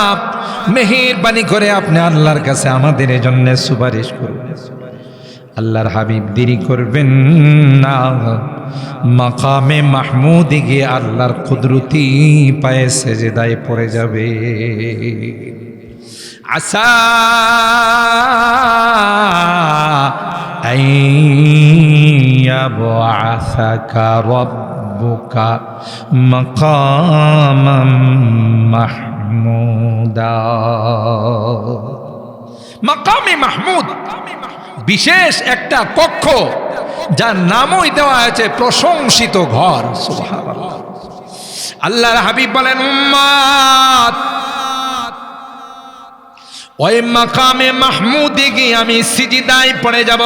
মেহেরবানি করে আপনি আল্লাহর কাছে আমাদের জন্য সুপারিশ করুন। আল্লাহর হাবিব দেরি করবেন না, মাকামে মাহমুদে গিয়ে আল্লাহর কুদরতি পায়ে সেজদায় পড়ে যাবে। আসা আইয়াবআসাকা রাব্বুকা মাকামাম মাহমুদা। মাকামে মাহমুদ বিশেষ একটা কক্ষ, যার নামই দেওয়া হয়েছে প্রশংসিত ঘর। সুবহানাল্লাহ। আল্লাহর হাবিব বলেন, উম্মত, ওই মাকামে মাহমুদে গিয়ে আমি সিজদায় পড়ে যাব।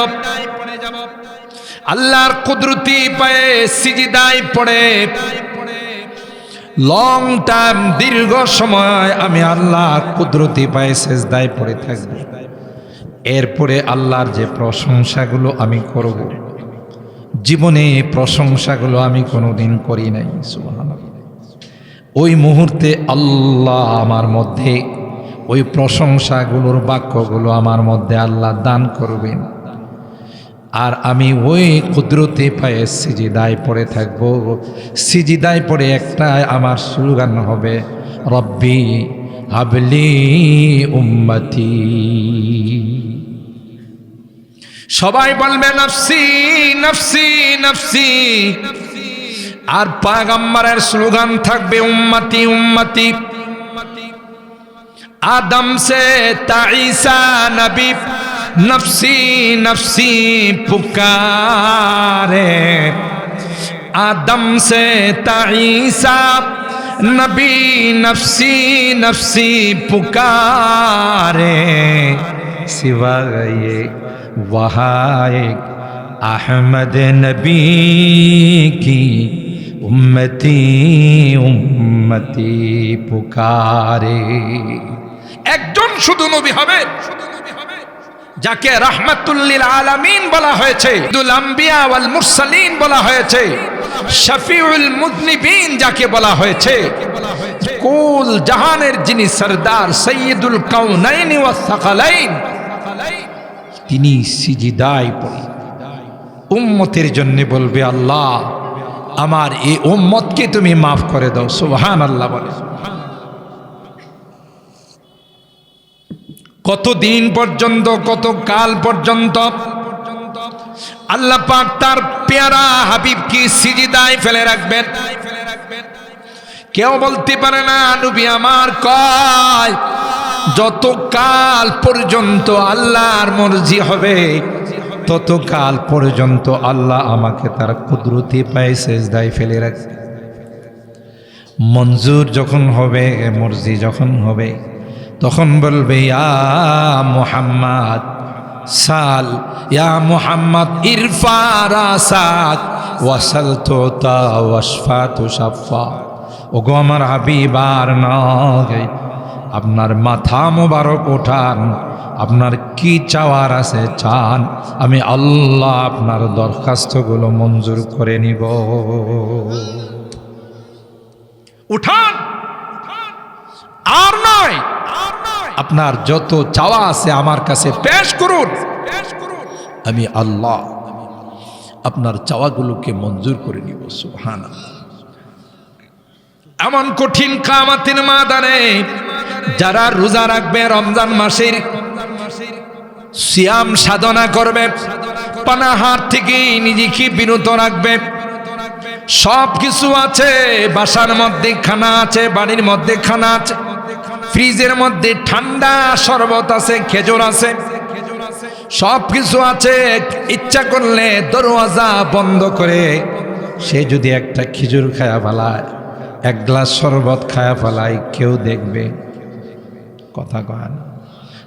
আল্লাহর কুদরতি পায়ে সিজদায় পড়ে লং টাইম, দীর্ঘ সময় আমি আল্লাহর কুদরতি পায়ে সিজদায় পড়ে থাকব। এরপরে আল্লাহর যে প্রশংসাগুলো আমি করব, জীবনে প্রশংসাগুলো আমি কোনোদিন করি নাই। সুবহানাল্লাহ। ওই মুহূর্তে আল্লাহ আমার মধ্যে ওই প্রশংসাগুলোর বাক্যগুলো আমার মধ্যে আল্লাহ দান করবেন, আর আমি ওই কুদরতে পায়ে সিজদায় পড়ে থাকবো। সিজদায় পড়ে একটা আমার স্লোগান হবে, রব্বি হাবলি উম্মতি। সবাই বলবে নফসি নফসি নফসি, আর পয়গম্বরের স্লোগান থাকবে উম্মতি উম্মতি। आदम से ताईसा नबी नफसी नफसी पुकारे, आदम से ताईसा नबी नफसी नफसी पुकारे, सिवाय वहाँ एक अहमद नबी की उम्मती उम्मती पुकारे। একজন শুধু নবী হবে যাকে রাহমাতুল লিল আলামিন বলা হয়েছে, দুল আম্বিয়া ওয়াল মুরসালিন বলা হয়েছে, শফিউল মুযনিবিন যাকে বলা হয়েছে, কুল জাহানের যিনি সরদার, সাইয়্যিদুল কাউনাইন ওয়াস সাকালাইন, তিনি সিজদায় পড়ে উম্মতের জন্য বলবে, আল্লাহ আমার এই উম্মতকে তুমি মাফ করে দাও। সুবহানাল্লাহ বলে। কতদিন পর্যন্ত, কত কাল পর্যন্ত আল্লাহ পাক তার পেয়ারা হাবিবকে সিজদায় ফেলে রাখবেন? কেউ বলতে পারে না নবী আমার কয় যত কাল পর্যন্ত আল্লাহর মর্জি হবে তত কাল পর্যন্ত আল্লাহ আমাকে তার কুদরতি পায়ে সিজদায় ফেলে রাখবে। মঞ্জুর যখন হবে, মর্জি যখন হবে, তখন বলবে ইয়া মুহাম্মদ সাল, ইয়া মুহাম্মদ ইরফা রাসাক ওয়াসাল তুতা ওয়াশফা তুশাফা। ওগো আমার হাবিব আর নয়, আপনার মাথা মোবারক ওঠান, আপনার কি চাওয়ার আছে চান, আমি আল্লাহ আপনার দরখাস্তগুলো মঞ্জুর করে নিব। উঠান, আর নয়, আপনার যত চাওয়া আছে আমার কাছে পেশ করুন, আমি আল্লাহ আপনার চাওয়াগুলোকে মঞ্জুর করে নিব। সুবহানাল্লাহ। এমন কঠিন কিয়ামতের ময়দানে যারা রোজা রাখবে, রমজান মাসের সিয়াম সাধনা করবে, পানাহার থেকে নিজেকে বিরত রাখবে, সব কিছু আছে, বাসার মধ্যে খানা আছে, বাড়ির মধ্যে খানা আছে, ফ্রিজের মধ্যে ঠান্ডা শরবত আছে, খেজুর আছে, সব কিছু আছে, ইচ্ছা করলে দরওয়াজা বন্ধ করে সে যদি একটা খেজুর খায়া ফেলায়, এক গ্লাস শরবত খায়া ফেলায়, কেউ দেখবে? কথা কয় না।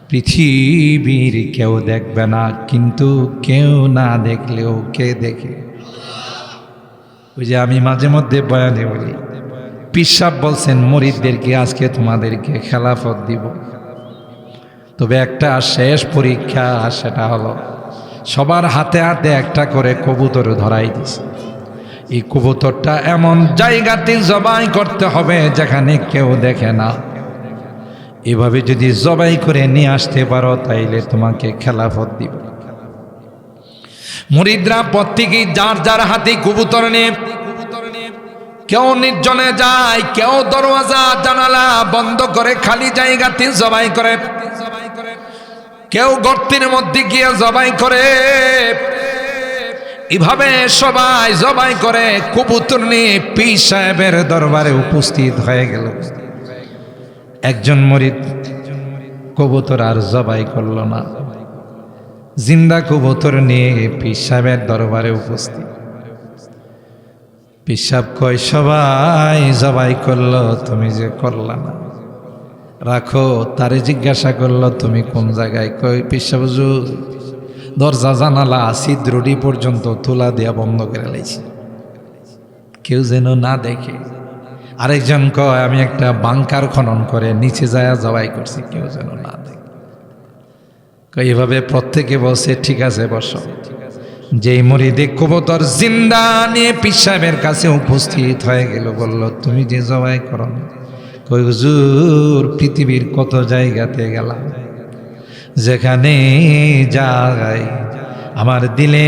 পৃথিবীর কেউ দেখবে না, কিন্তু কেউ না দেখলেও কে দেখে? ওই যে আমি মাঝে মধ্যে বয়ানে বলি, পীর সাহেব বলছেন মুরিদদেরকে আজকে তোমাদেরকে খেলাফত দিব, তবে একটা শেষ পরীক্ষা, সেটা হলো সবার হাতে হাতে একটা করে কবুতর ধরাই দিছে। এই কবুতরটা এমন জায়গাতে জবাই করতে হবে যেখানে কেউ দেখে না। এভাবে যদি জবাই করে নিয়ে আসতে পারো তাইলে তোমাকে খেলাফত দিব। মুরিদরা প্রত্যেকে যার যার হাতে কবুতর নিয়ে কেউ নির্জনে যায়, কেউ দরওয়াজা জানালা বন্ধ করে খালি জায়গাতে জবাই করে, কেউ গর্তের মধ্যে গিয়ে জবাই করে। এভাবে সবাই জবাই করে কবুতর নিয়ে পীর সাহেবের দরবারে উপস্থিত হয়ে গেল। একজন মুরিদ কবুতর আর জবাই করল না, জিন্দা কবুতর নিয়ে পীর সাহেবের দরবারে উপস্থিত। পীর সাহেব কয় সবাই জবাই করলো, তুমি যে করলা না, রাখো। তারে জিজ্ঞাসা করলো তুমি কোন জায়গায়? কই পীর সাহেব হুজুর দরজা জানালা ছিদ্রটি পর্যন্ত তুলা দেয়া বন্ধ করে লাইছি, কেউ যেন না দেখে। আরেকজন কয় আমি একটা বাংকার খনন করে নিচে যায় জবাই করছি, কেউ যেন না দেখে। কই এভাবে প্রত্যেকে বলছে ঠিক আছে বসো। যেই মুরিদে কবুতর জিন্দা নিয়ে পীর সাহেবের কাছে উপস্থিত হয়ে গেল, বলল তুমি যে জবাই করো। কই হুজুর পৃথিবীর কত জায়গাতে গেলাম, যেখানে যাই আমার দিলে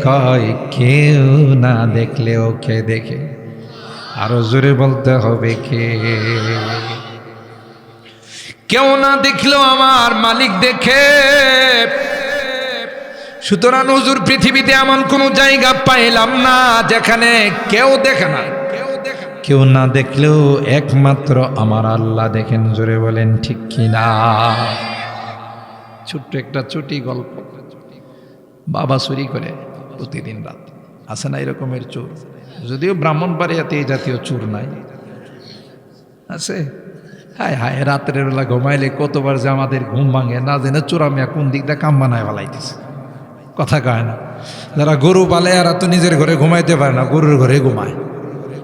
কয় কেউ না দেখলেও কে দেখে। আরো জোরে বলতে হবে কে? কেউ না দেখলেও আমার মালিক দেখে। সুতরাং হুজুর পৃথিবীতে এমন কোন জায়গা পাইলাম না যেখানে কেউ দেখে না। কেউ না দেখলেও একমাত্র আমার আল্লাহ দেখেন। জোরে বলেন ঠিক কিনা? ছোট্ট একটা চুটি গল্প। বাবা চুরি করে প্রতিদিন রাত, আছে না এরকমের চোর? যদিও ব্রাহ্মণবাড়িয়াতে এই জাতীয় চোর নাই, আছে। হায় হায়, রাতের বেলা ঘুমাইলে কতবার যে আমাদের ঘুম ভাঙে না জেনে চোরামিয়া কোন দিকটা কাম বানায় ফেলাইতেছে। কথা কয় না? যারা গরু পালে এরা তো নিজের ঘরে ঘুমাইতে পারে না, গরুর ঘরে ঘুমায়।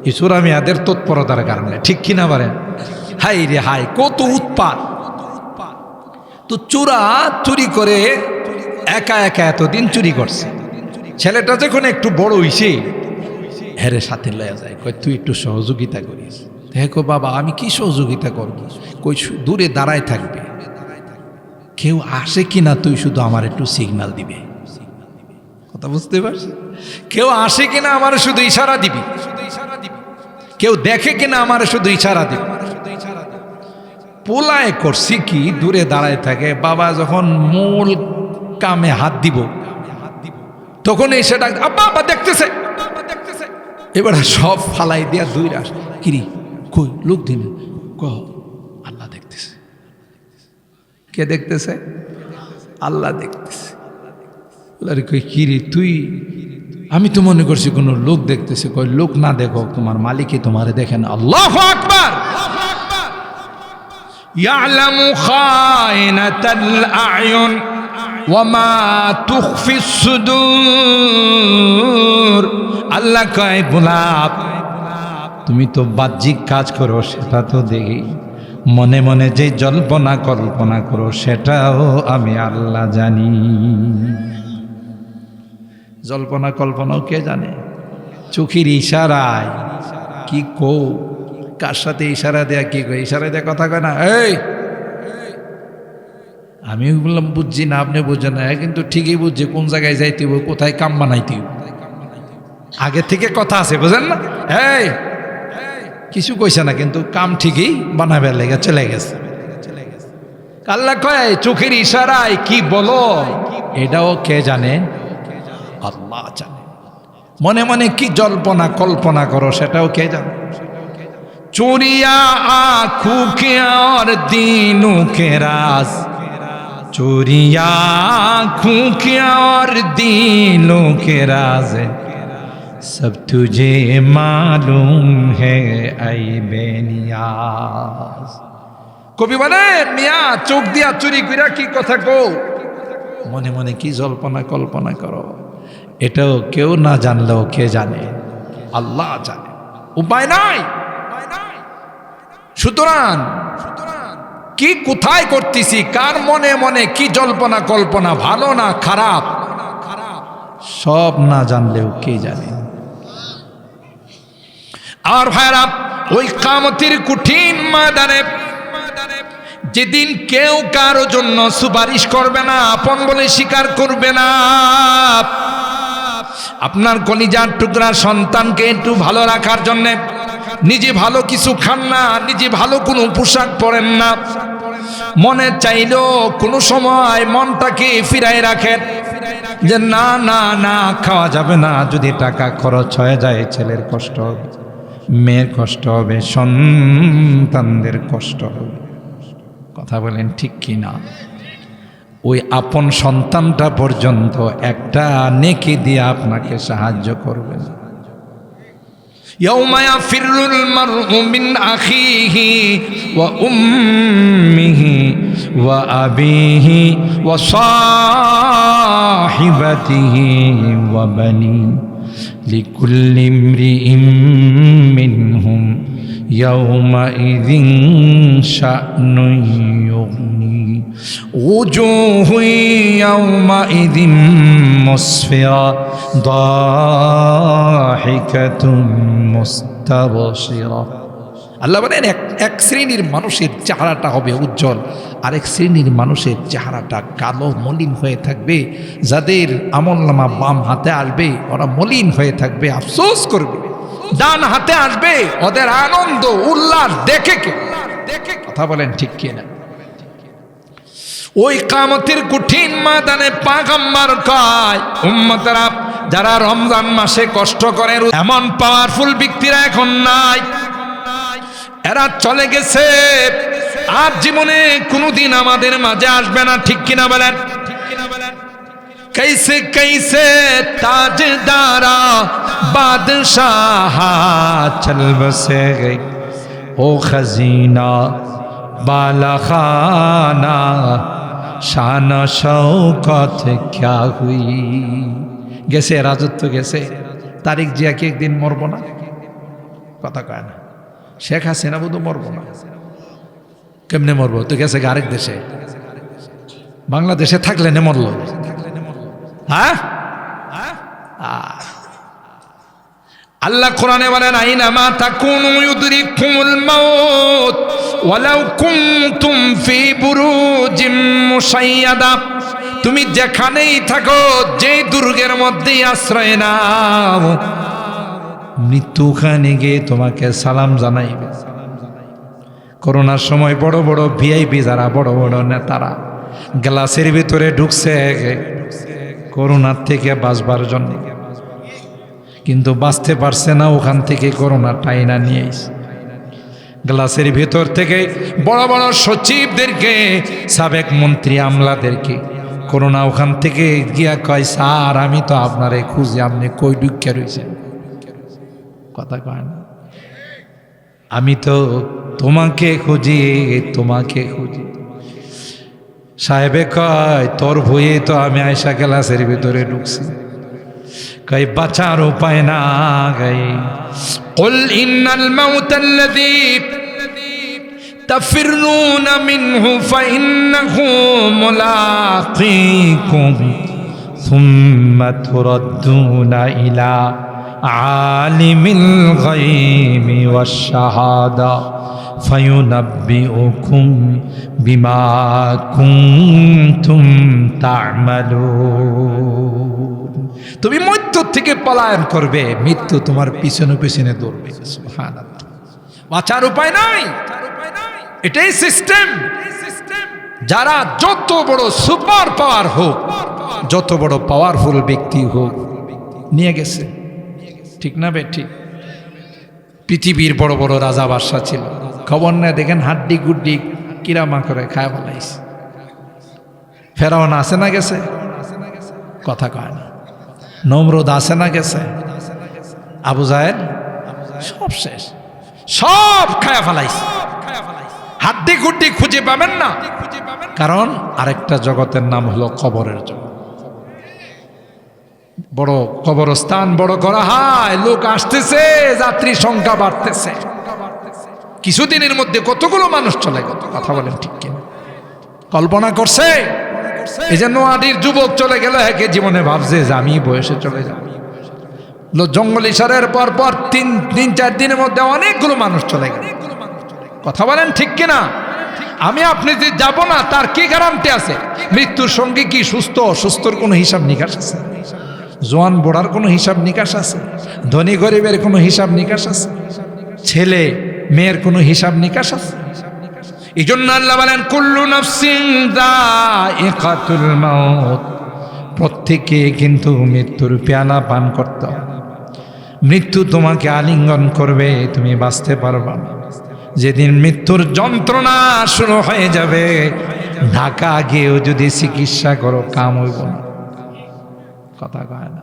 এই চোরামিয়াদের তৎপরতার কারণে, ঠিক কিনা বলেন? হাই রে হাই, কত উৎপাত! তো চোরা চুরি করে একা একা এতদিন চুরি করছে। ছেলেটা যখন একটু বড় হইছে, হেরে সাথে লয়া যায়, কই তুই একটু সহযোগিতা করিস। দেখো বাবা আমি কি সহযোগিতা করব? কই দূরে দাঁড়ায় থাকবে। কেউ আসে কিনা তুই শুধু আমার একটু সিগন্যাল দিবে। কথা বুঝতে পারছি? কেউ আসে কিনা আমার শুধু ইশারা দিবি, কেউ দেখে কিনা আমার শুধু ইশারা দিবি। পোলায় করছি কি, দূরে দাঁড়ায় থাকে, বাবা যখন মূল কামে হাত দিব তখন এসে ডাক, আব্বা আব্বা দেখতেছে। এবার সব ফালাই দিয়া দুই রাস, কিরি কই লোক দিন, কহ আল্লাহ দেখতেছে। কে দেখতেছে? আল্লাহ দেখতেছে। কই কিরি তুই, আমি তো মনে করছি কোন লোক দেখতেছে। কই লোক না দেখো, তোমার মালিকই তোমারে দেখেন। আল্লাহু আকবার। ইয়ালামু খায়নাতাল আয়ুন ওয়া মা তুখফিস সুদূর। আল্লাহ কয় গোলাপ, তুমি তো বাহ্যিক কাজ করো সেটা তো দেখি, মনে মনে যে জল্পনা কল্পনা করো সেটাও আমি আল্লাহ জানি। জল্পনা কল্পনাও কে জানে? চোখের ইশারায় কি কো, কার সাথে ইশারা দেয়া কি কো, ইশারা দেয়া কথা কয় না। এই আমি বললাম বুঝছি না, আপনি বুঝছেন না, কিন্তু ঠিকই বুঝছি কোন জায়গায় যাইতে হবে, কোথায় কাম বানাইতে হবে, আগে থেকে কথা আছে, বুঝেন না? এই কিছু কইছে না, কিন্তু কাম ঠিকই বানাবে লেগে চলে গেছে। আল্লাহ কয় চোখের ইশারায় কি বলো এটাও কে জানে? আল্লাহ জানে। মনে মনে কি জল্পনা কল্পনা করো সেটাও কে জানে? চুরিয়া আঁখু কে আর দিনু কে রাজ, চুরিয়া आँखों के और दिलों के राज सब तुझे मालूम है ऐ बेनियाज। কবি বলে মিয়া চোখ দিয়া চুরি কইরা কি কথা কো, মনে মনে কি জল্পনা কল্পনা করো, এটাও কেউ না জানলেও কে জানে? আল্লাহ জানে। উপায় নাই। সুতরাং কি কোথায় করতেছি, কার মনে মনে কি জল্পনা কল্পনা, ভালো না খারাপ, সব না জানলেও কে জানে? আর ভাইরা, ওই কিয়ামতের কঠিন ময়দানে যেদিন কেউ কারো জন্য সুপারিশ করবে না, আপন বলে স্বীকার করবে না। আপনার কলিজার টুকরা সন্তানকে একটু ভালো রাখার জন্য নিজে ভালো কিছু খান না, নিজে ভালো কোনো পোশাক পরেন না, মনে চাইলেও কোনো সময় মনটাকে ফিরাই রাখেন যে না না না খাওয়া যাবে না, যদি টাকা খরচ হয়ে যায় ছেলের কষ্ট হবে, মেয়ের কষ্ট হবে, সন্তানদের কষ্ট হবে। কথা বলেন ঠিক কি না? ওই আপন সন্তানটা পর্যন্ত একটা নেকি দিয়ে আপনাকে সাহায্য করবে। يوم يفر المرء من أخيه وأمه وأبيه وصاحبته وبنيه لكل امرئ منهم يومئذ شأن يغنيه وجوه يومئذ مسفرة ضاحكة مستبشرة। আল্লাহ বলেন এক শ্রেণীর মানুষের চেহারাটা হবে উজ্জ্বল, আরেক শ্রেণীর মানুষের চেহারাটা কালো মলিন হয়ে থাকবে। যাদের আমলনামা বাম হাতে আসবে ওরা মলিন হয়ে থাকবে, আফসোস করবে। ডান হাতে আসবে ওদের আনন্দ উল্লাস দেখে কে? কথা বলেন ঠিক কিনা? ওই কিয়ামতের কঠিন ময়দানে পয়গম্বর কয় উম্মতরা, যারা রমজান মাসে কষ্ট করে, এমন পাওয়ারফুল ব্যক্তিরা এখন নাই, এরা চলে গেছে, আর জীবনে কোনোদিন আমাদের মাঝে আসবে না। ঠিক কিনা বলেন? कैसे कैसे ताजदारा बादशाह चल बसे गई ओ खजीना बाला खाना शान शौकत क्या हुई। গেছে রাজত্ব গেছে, তারিক জিয়া কি একদিন মরব না? কথা কয় না। শেখ হাসিনা বোধ মরব না। কেমনে মরবো? তো গেছে আরেক দেশে, বাংলাদেশে থাকলে নে মরল। হ্যাঁ, আল্লাহ কোরআনে বলেন আইনামা তাকুনু ইউদরিকুমুল মাউত ওয়ালাউ কুনতুম ফি বুরুজিম মুশাইয়াদা, তুমি যেখানেই থাকো, যেই দুর্গের মধ্যেই আশ্রয় নাও, মৃত্যু ওখানে গিয়ে তোমাকে সালাম জানাইবে। করোনার সময় বড় বড় ভিআইপি যারা, বড় বড় নেতারা গ্লাসের ভিতরে ঢুকছে করোনার থেকে বাঁচবার জন্য, কিন্তু বাঁচতে পারছে না, ওখান থেকে করোনা টাইনা নিয়ে এসে গ্লাসের ভিতর থেকে বড় বড় সচিবদেরকে, সাবেক মন্ত্রী আমলাদেরকে করোনা ওখান থেকে গিয়া কয়, স্যার আমি তো আপনারে খুঁজি, আপনি কই ঢুকে রয়েছেন? কথা কয় না, আমি তো তোমাকে খুঁজি, তোমাকে খুঁজি। সাহেবে কয়, তোর ভয়ে তো আমি আয়সা গ্লাসের ভিতরে ঢুকছি। কই বাঁচার উপায় না গাই। কুল ইন্নাল মাউতাল্লাযী তাফিরুনা মিনহু ফাইন্নাহু মুলাকীকুম সুম্মা তুরাদ্দুনা ইলা আলিমিল গায়বি ওয়াশ শাহাদা ফায়ুনাব্বিউকুম বিমা কুনতুম তা'মালুন। তুমি মৃত্যু থেকে পলায়ন করবে, মৃত্যু তোমার পিছনে পিছনে দৌড়বে। সুবহানাল্লাহ। বাঁচার উপায় নাই, এটাই সিস্টেম। যারা যত বড় সুপার পাওয়ার হোক, যত বড় পাওয়ারফুল ব্যক্তি হোক, নিয়ে গেছে। ঠিক না ঠিক? পৃথিবীর বড় বড় রাজা বাদশা ছিল, খবর নেয় দেখেন হাড্ডি গুড্ডি কিরামা করে খায় বলাইছে। ফেরাউন আছে না গেছে? কথা কয় না। নমরুদ আছে না গেছে? আবু জাহেল সব শেষ, সব খায়া ফেলাইছে। হাড্ডি গুড্ডি খুঁজে পাবেন না, কারণ আরেকটা জগতের নাম হলো কবরের জগৎ। বড় কবরস্থান বড় করা হয়, লোক আসতেছে, যাত্রী সংখ্যা বাড়তেছে। কিছুদিনের মধ্যে কতগুলো মানুষ চলে গেল। কথা বলেন ঠিক কিনা? কল্পনা করছে? এই যে নোয়াডির যুবক চলে গেল, একে জীবনে ভাবছে যে আমি বয়সে চলে যাব। জঙ্গল ইশারের পর পর তিন চার দিনের মধ্যে অনেকগুলো মানুষ চলে গেল। কথা বলেন ঠিক কিনা? আমি আপনি যে যাব না, তার কি গ্যারান্টি আছে? মৃত্যুর সঙ্গে কি সুস্থ অসুস্থর কোনো হিসাব নিকাশ আছে? জোয়ান বুড়ার কোনো হিসাব নিকাশ আছে? ধনী গরিবের কোনো হিসাব নিকাশ আছে? ছেলে মেয়ের কোনো হিসাব নিকাশ আছে? এই জন্য আল্লাহ বলেন, কুল্লু নাফসিন যায়িকাতুল মাউত, প্রত্যেকে কিন্তু মৃত্যুর পেয়ালা পান করতে হবে। মৃত্যু তোমাকে আলিঙ্গন করবে, তুমি বাঁচতে পারবা না। যেদিন মৃত্যুর যন্ত্রণা শুরু হয়ে যাবে, ঢাকা গিয়েও যদি চিকিৎসা করো কাম হইব না। কথা কয় না?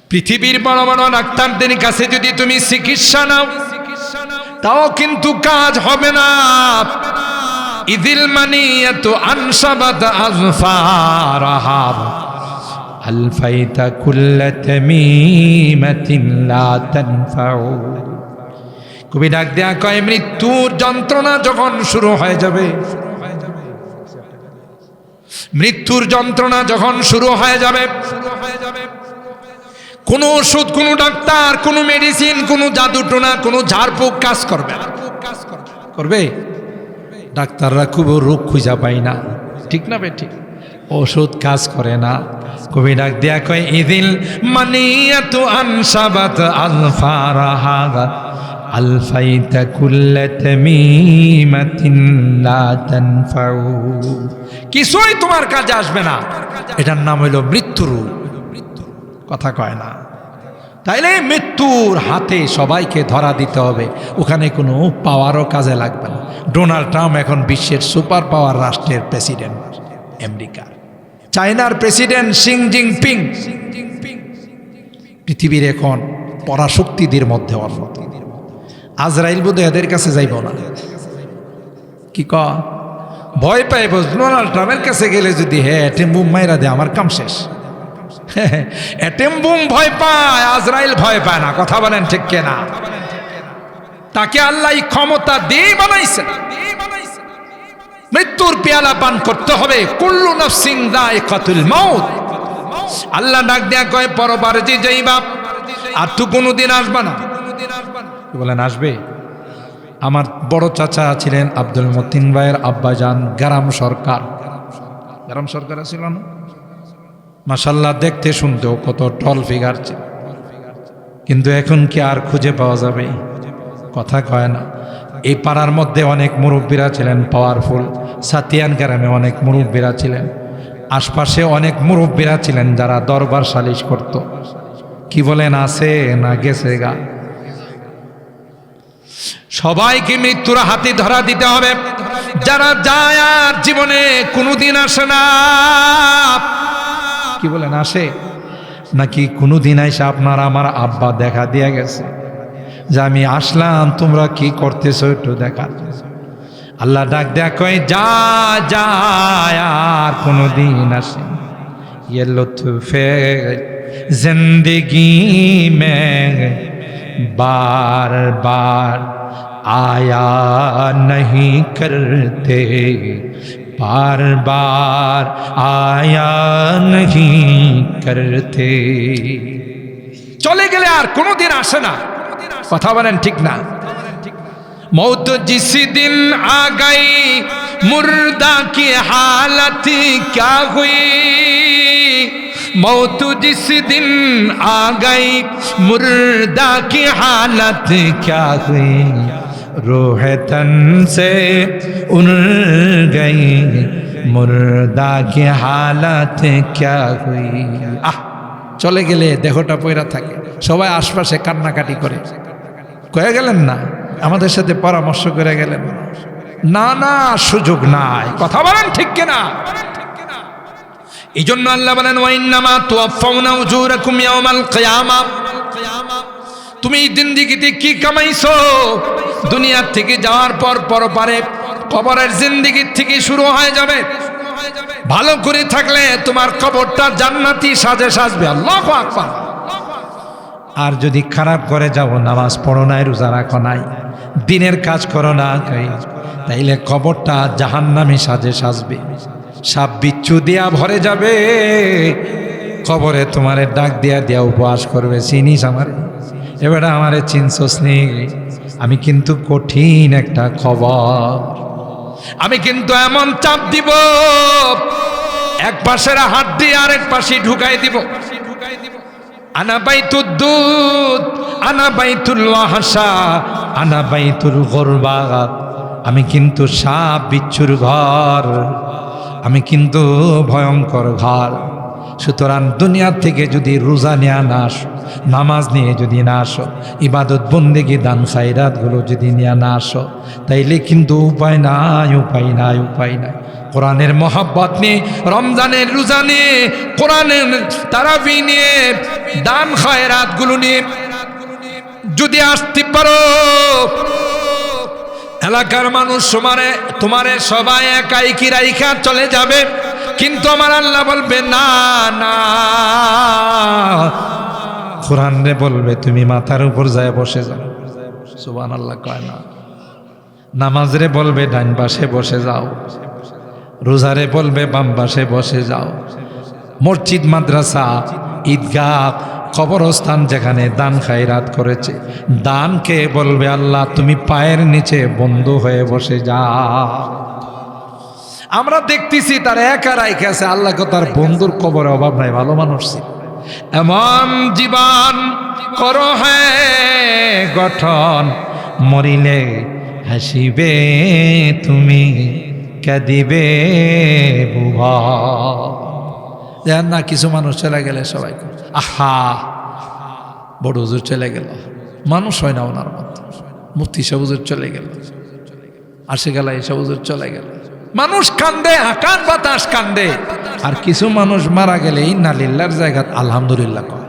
পৃথিবীর বড় বড় ডাক্তারদের কাছে যদি তুমি চিকিৎসা নাও, তাও কিন্তু কাজ হবে না। ইদিল মানিয়াতু আনসাবাত আযফারাহা আলফাইতা কুল্লা তামিমাতিন লা তানফাউ। কবি ডাক দেয়া কয়, মৃত্যুর যন্ত্রণা যখন শুরু হয়ে যাবে, মৃত্যুর যন্ত্রণা যখন শুরু হয়ে যাবে, কোন ওষুধ, কোন ডাক্তার, কোন মেডিসিন, কোন জাদুটোনা, কোন ঝাড়ফুঁক কাজ করবে না। করবে? ডাক্তাররা খুব রোগ খুঁজা পায় না। ঠিক না বে ঠিক? ওষুধ কাজ করে না। কবি ডাক দেয়া কয়, ইদিল মানিয়াতু আনসাবাত আযফারাহা আলফাইতা কুল্লা তামিমাতিন লা তানফাউ। কিছুই তোমার কাজে আসবে না। এটার নাম হইল মৃত্যুর। কথা কয় না? তাইলে মৃত্যুর হাতে সবাইকে ধরা দিতে হবে, ওখানে কোনো পাওয়ারও কাজে লাগবে না। ডোনাল্ড ট্রাম্প এখন বিশ্বের সুপার পাওয়ার রাষ্ট্রের প্রেসিডেন্ট, আমেরিকার। চায়নার প্রেসিডেন্ট শি জিনপিং পৃথিবীর এখন পরাশক্তিদের মধ্যে অন্যতম। আজরাইল বোধ এদের কাছে যাইব না। কি কয়? ভয় পাইব ডোনাল্ড ট্রাম্পের কাছে গেলে যদি অ্যাটম বোম মাইরা দেয়, আমার কাম শেষ। অ্যাটম বোম ভয় পায়, আজরাইল ভয় পায় না। কথা বলেন ঠিক কিনা? তাকে আল্লাহ ক্ষমতা দিয়ে বানাইছে। মৃত্যুর পেয়ালা পান করতে হবে। কুল্লু নাফসিন যায়িকাতুল মাউত। আল্লাহ ডাক দেয়া কয়, পরবারে যে যাইবা, আর তো কোনোদিন আসবা না। বলেন আসবে? আমার বড় চাচা ছিলেন আব্দুল মতিন ভাইয়ের আব্বাজান গ্রাম সরকার ছিল না? মাশাল্লাহ, দেখতে শুনতেও কত টল ফিগার ছিল, কিন্তু এখন কি আর খুঁজে পাওয়া যাবে? কথা কয় না। এই পাড়ার মধ্যে অনেক মুরব্বীরা ছিলেন পাওয়ারফুল, সাতিয়ান গ্রামে অনেক মুরব্বীরা ছিলেন, আশপাশে অনেক মুরব্বীরা ছিলেন যারা দরবার সালিশ করত। কি বলেন, আছে না গেছে গা? সবাইকে মৃত্যুর হাতে ধরা দিতে হবে। যারা যায় আর জীবনে কোনোদিন আসে না। কি বলেন, আসে নাকি? কোনোদিন এসে আপনার আমার আব্বা দেখা দিয়ে গেছে যে আমি আসলাম, তোমরা কি করতেছো একটু দেখা। আল্লাহ ডাক দেয়া কয়, যা যায় আর কোনোদিন আসে। ये लुत्फ जिंदगी में बार बार आया नहीं करते, बार बार आया नहीं करते। চলে গেলে আর কোনোদিন আসে না। কথা বলেন ঠিক না? मौत जिस दिन आ गई मुर्दा की हालत क्या हुई, मौत जिस दिन आ गई मुर्दा की हालत क्या हुई, रूह तन से उड़ गई मुर्दा की हालत क्या हुई। চলে গেলে দেহটা পয়রা থাকে, সবাই আশপাশে কান্নাকাটি করে। কয়ে গেলেন না, আমাদের সাথে পরামর্শ করে গেলেন না, না সুযোগ নাই। কথা বলেন ঠিক কিনা? এই জন্য আল্লাহ বলেন, ওয়াইন্নামা তুওয়াফাউনা উজুরাকুম ইয়াওমাল কিয়ামা। তুমি জিন্দেগিতে কি কামাইছো, দুনিয়া থেকে যাওয়ার পর পরপারে কবরের জিন্দেগি থেকে শুরু হয়ে যাবে। ভালো করে থাকলে তোমার কবরটা জান্নাতি সাজে সাজবে। আল্লাহু আকবার। আর যদি খারাপ করে যাও, নামাজ পড়ো নাই, রোজা রাখো নাই, দিনের কাজ করো না, তাইলে কবরটা জাহান্নামী সাজে সাজবে। সাপ বিচ্ছু দিয়া ভরে যাবে, কবরে তোমারে ডাক দিয়া দিয়া উপহাস করবে, চিনিস আমারে? এবার আমারে চিনছস নি? আমি কিন্তু কঠিন একটা খবর, আমি কিন্তু এমন চাপ দিব, এক পাশের হাত দিয়ে আরেক পাশে ঢুকাই দিব। আনা বাইতুদ দুদ, আনা বাইতুল ওয়াহশা, আনা বাইতুল গুরবা। আমি কিন্তু সাপ বিচ্ছুর ঘর, আমি কিন্তু ভয়ঙ্কর ঘর। সুতরাং দুনিয়া থেকে যদি রোজা নিয়ে না আসো, নামাজ নিয়ে যদি না আসো, ইবাদত বন্দেগি দান খায়রাত গুলো যদি নিয়ে না আসো, তাইলে কিন্তু উপায় নাই, উপায় নাই, উপায় নাই। কোরআনের মহব্বত নিয়ে, রমজানের রোজা নিয়ে, কোরআনের তারাবি নিয়ে, দান খায়রাত গুলো নিয়ে যদি আসতে পারো, এলাকার মানুষ তোমারে সবাই একাই কি রাইখা চলে যাবে, কিন্তু আমার আল্লাহ বলবে না না। কোরআন রে বলবে তুমি মাথার উপর যায় বসে যাও, সুবহানাল্লাহ কয় না। নামাজ রে বলবে ডান পাশে বসে যাও, রোজারে বলবে বাম পাশে বসে যাও। মসজিদ, মাদ্রাসা, ঈদগাহ, কবরস্থান যেখানে দান খায়রাত করেছে, দানকে বলবে আল্লাহ তুমি পায়ের নিচে বন্ধু হয়ে বসে যাও। আমরা দেখতেছি তার একা রাইখে আছে, আল্লাহকে তার বন্ধুর কবরে অভাব নাই, ভালো মানুষ ছিল। এমন জীবন করো হ্যাঁ গঠন, মরিলে হাসিবে তুমি, কাঁদিবে বুভা। না কিছু মানুষ চলে গেলে সবাই আহা বড় হুজুর চলে গেল, মানুষ হয় না ওনার মতো। মুফতি সাহেব হুজুর চলে গেল, আশিক আলাই সাহেব হুজুর চলে গেল, মানুষ কান্দে, আকাশ বাতাস কান্দে। আর কিছু মানুষ মারা গেলে ইন্না লিল্লাহর জায়গা আলহামদুলিল্লাহ কয়,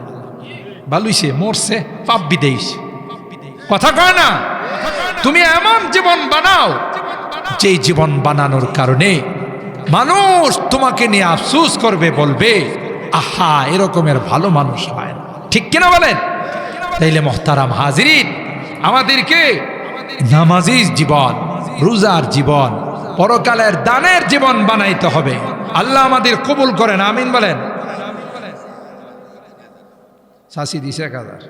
ভালোইছে, মরছে, পাপ বিদেইছে। কথা কয় না? তুমি এমন জীবন বানাও, যেই জীবন বানানোর কারণে মানুষ তোমাকে নিয়ে আফসোস করবে, বলবে আহা এরকমের ভালো মানুষ হয় না। ঠিক কিনা বলেন? তাইলে মোহতারাম হাজিরিন, আমাদেরকে নামাজি জীবন, রোজার জীবন, পরকালের দানের জীবন বানাইতে হবে। আল্লাহ আমাদের কবুল করেন, আমিন বলেন। শাসি দিছে 1000।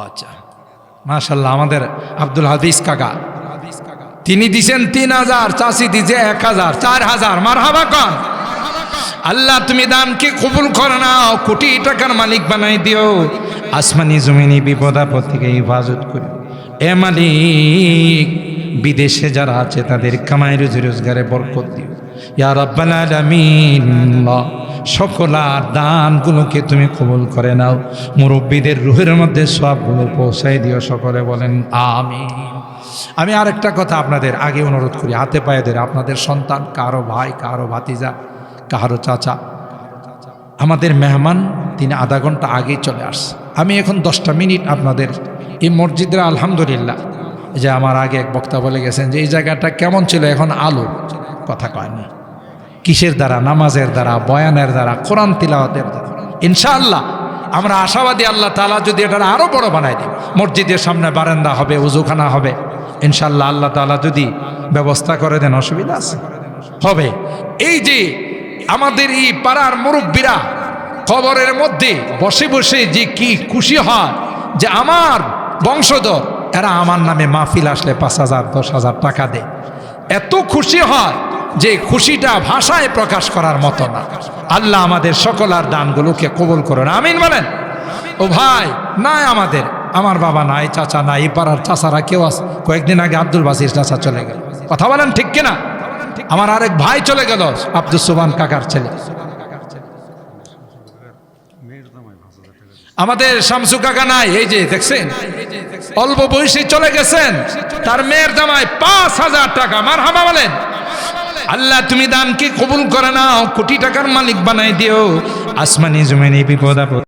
আচ্ছা মাশাআল্লাহ আমাদের আব্দুল হাদিস কাকা তিনি দিছেন 3000, চাচি দিছে 1000, 4000। মারহাবা কন। আল্লাহ তুমি দানকে কবুল করে নাও, কোটি টাকার মালিক বানাই দিও, আসমানি জমিনি বিপদ আপদ থেকে হেফাজত করি। এ মালিক, বিদেশে যারা আছে তাদের কামাই রুজি রোজগারে বরকত দিও ইয়া রাব্বাল আলামিন। সকল দানগুলোকে তুমি কবুল করে নাও, মুরব্বীদের রুহের মধ্যে সবগুলো পৌঁছাই দিও, সকলে বলেন আমিন। আমি আরেকটা কথা আপনাদের আগে অনুরোধ করি, হাতে পায়ে ধরে, আপনাদের সন্তান, কারো ভাই, কারো ভাতিজা, কারো চাচা, আমাদের মেহমান তিনি আধা ঘন্টা আগেই চলে আসছে। আমি এখন 10টা মিনিট আপনাদের এই মসজিদের, আলহামদুলিল্লাহ, যে আমার আগে এক বক্তা বলে গেছেন যে এই জায়গাটা কেমন ছিল, এখন আলো কথা কয় না। কিসের দ্বারা? নামাজের দ্বারা, বয়ানের দ্বারা, কোরআন তিলাওয়াতের দ্বারা। ইনশাআল্লাহ আমরা আশাবাদী, আল্লাহ তাআলা যদি এটা আরো বড় বানায় দেয়, মসজিদের সামনে বারান্দা হবে, ওযুখানা হবে, ইনশাআল্লাহ আল্লাহ তাআলা যদি ব্যবস্থা করে দেন, অসুবিধা আছে? হবে। এই যে আমাদের এই পাড়ার মুরব্বীরা কবরের মধ্যে বসে বসে যে কি খুশি হয় যে আমার বংশধর এরা আমার নামে মাহফিল আসলে 5000, 10,000 টাকা দেয়, এত খুশি হয় যে খুশিটা ভাষায় প্রকাশ করার মতো না। আল্লাহ আমাদের সকলার দানগুলোকে কবুল করুন, আমিন বলেন। ও ভাই, নাই আমাদের, আমার বাবা নাই, চাচা নাই, এই পাড়ার চাচারা কেউ আছে। কয়েকদিন আগে আব্দুল বাসির চাচা চলে গেল, কথা বলেন ঠিক কিনা? আমার আরেক ভাই চলে গেল, আব্দুল সুবহান কাকার ছেলে। আমাদের শামসু কাকা নাই, এই যে দেখছেন অল্প বয়সে চলে গেছেন, তার মেয়ের জামাই 5000 টাকা। মারহাবা বলেন। আল্লাহ তুমি দানকে কবুল করে নাও, কোটি টাকার মালিক বানাই দিও, আসমানি জমিনি বিপদ আপদ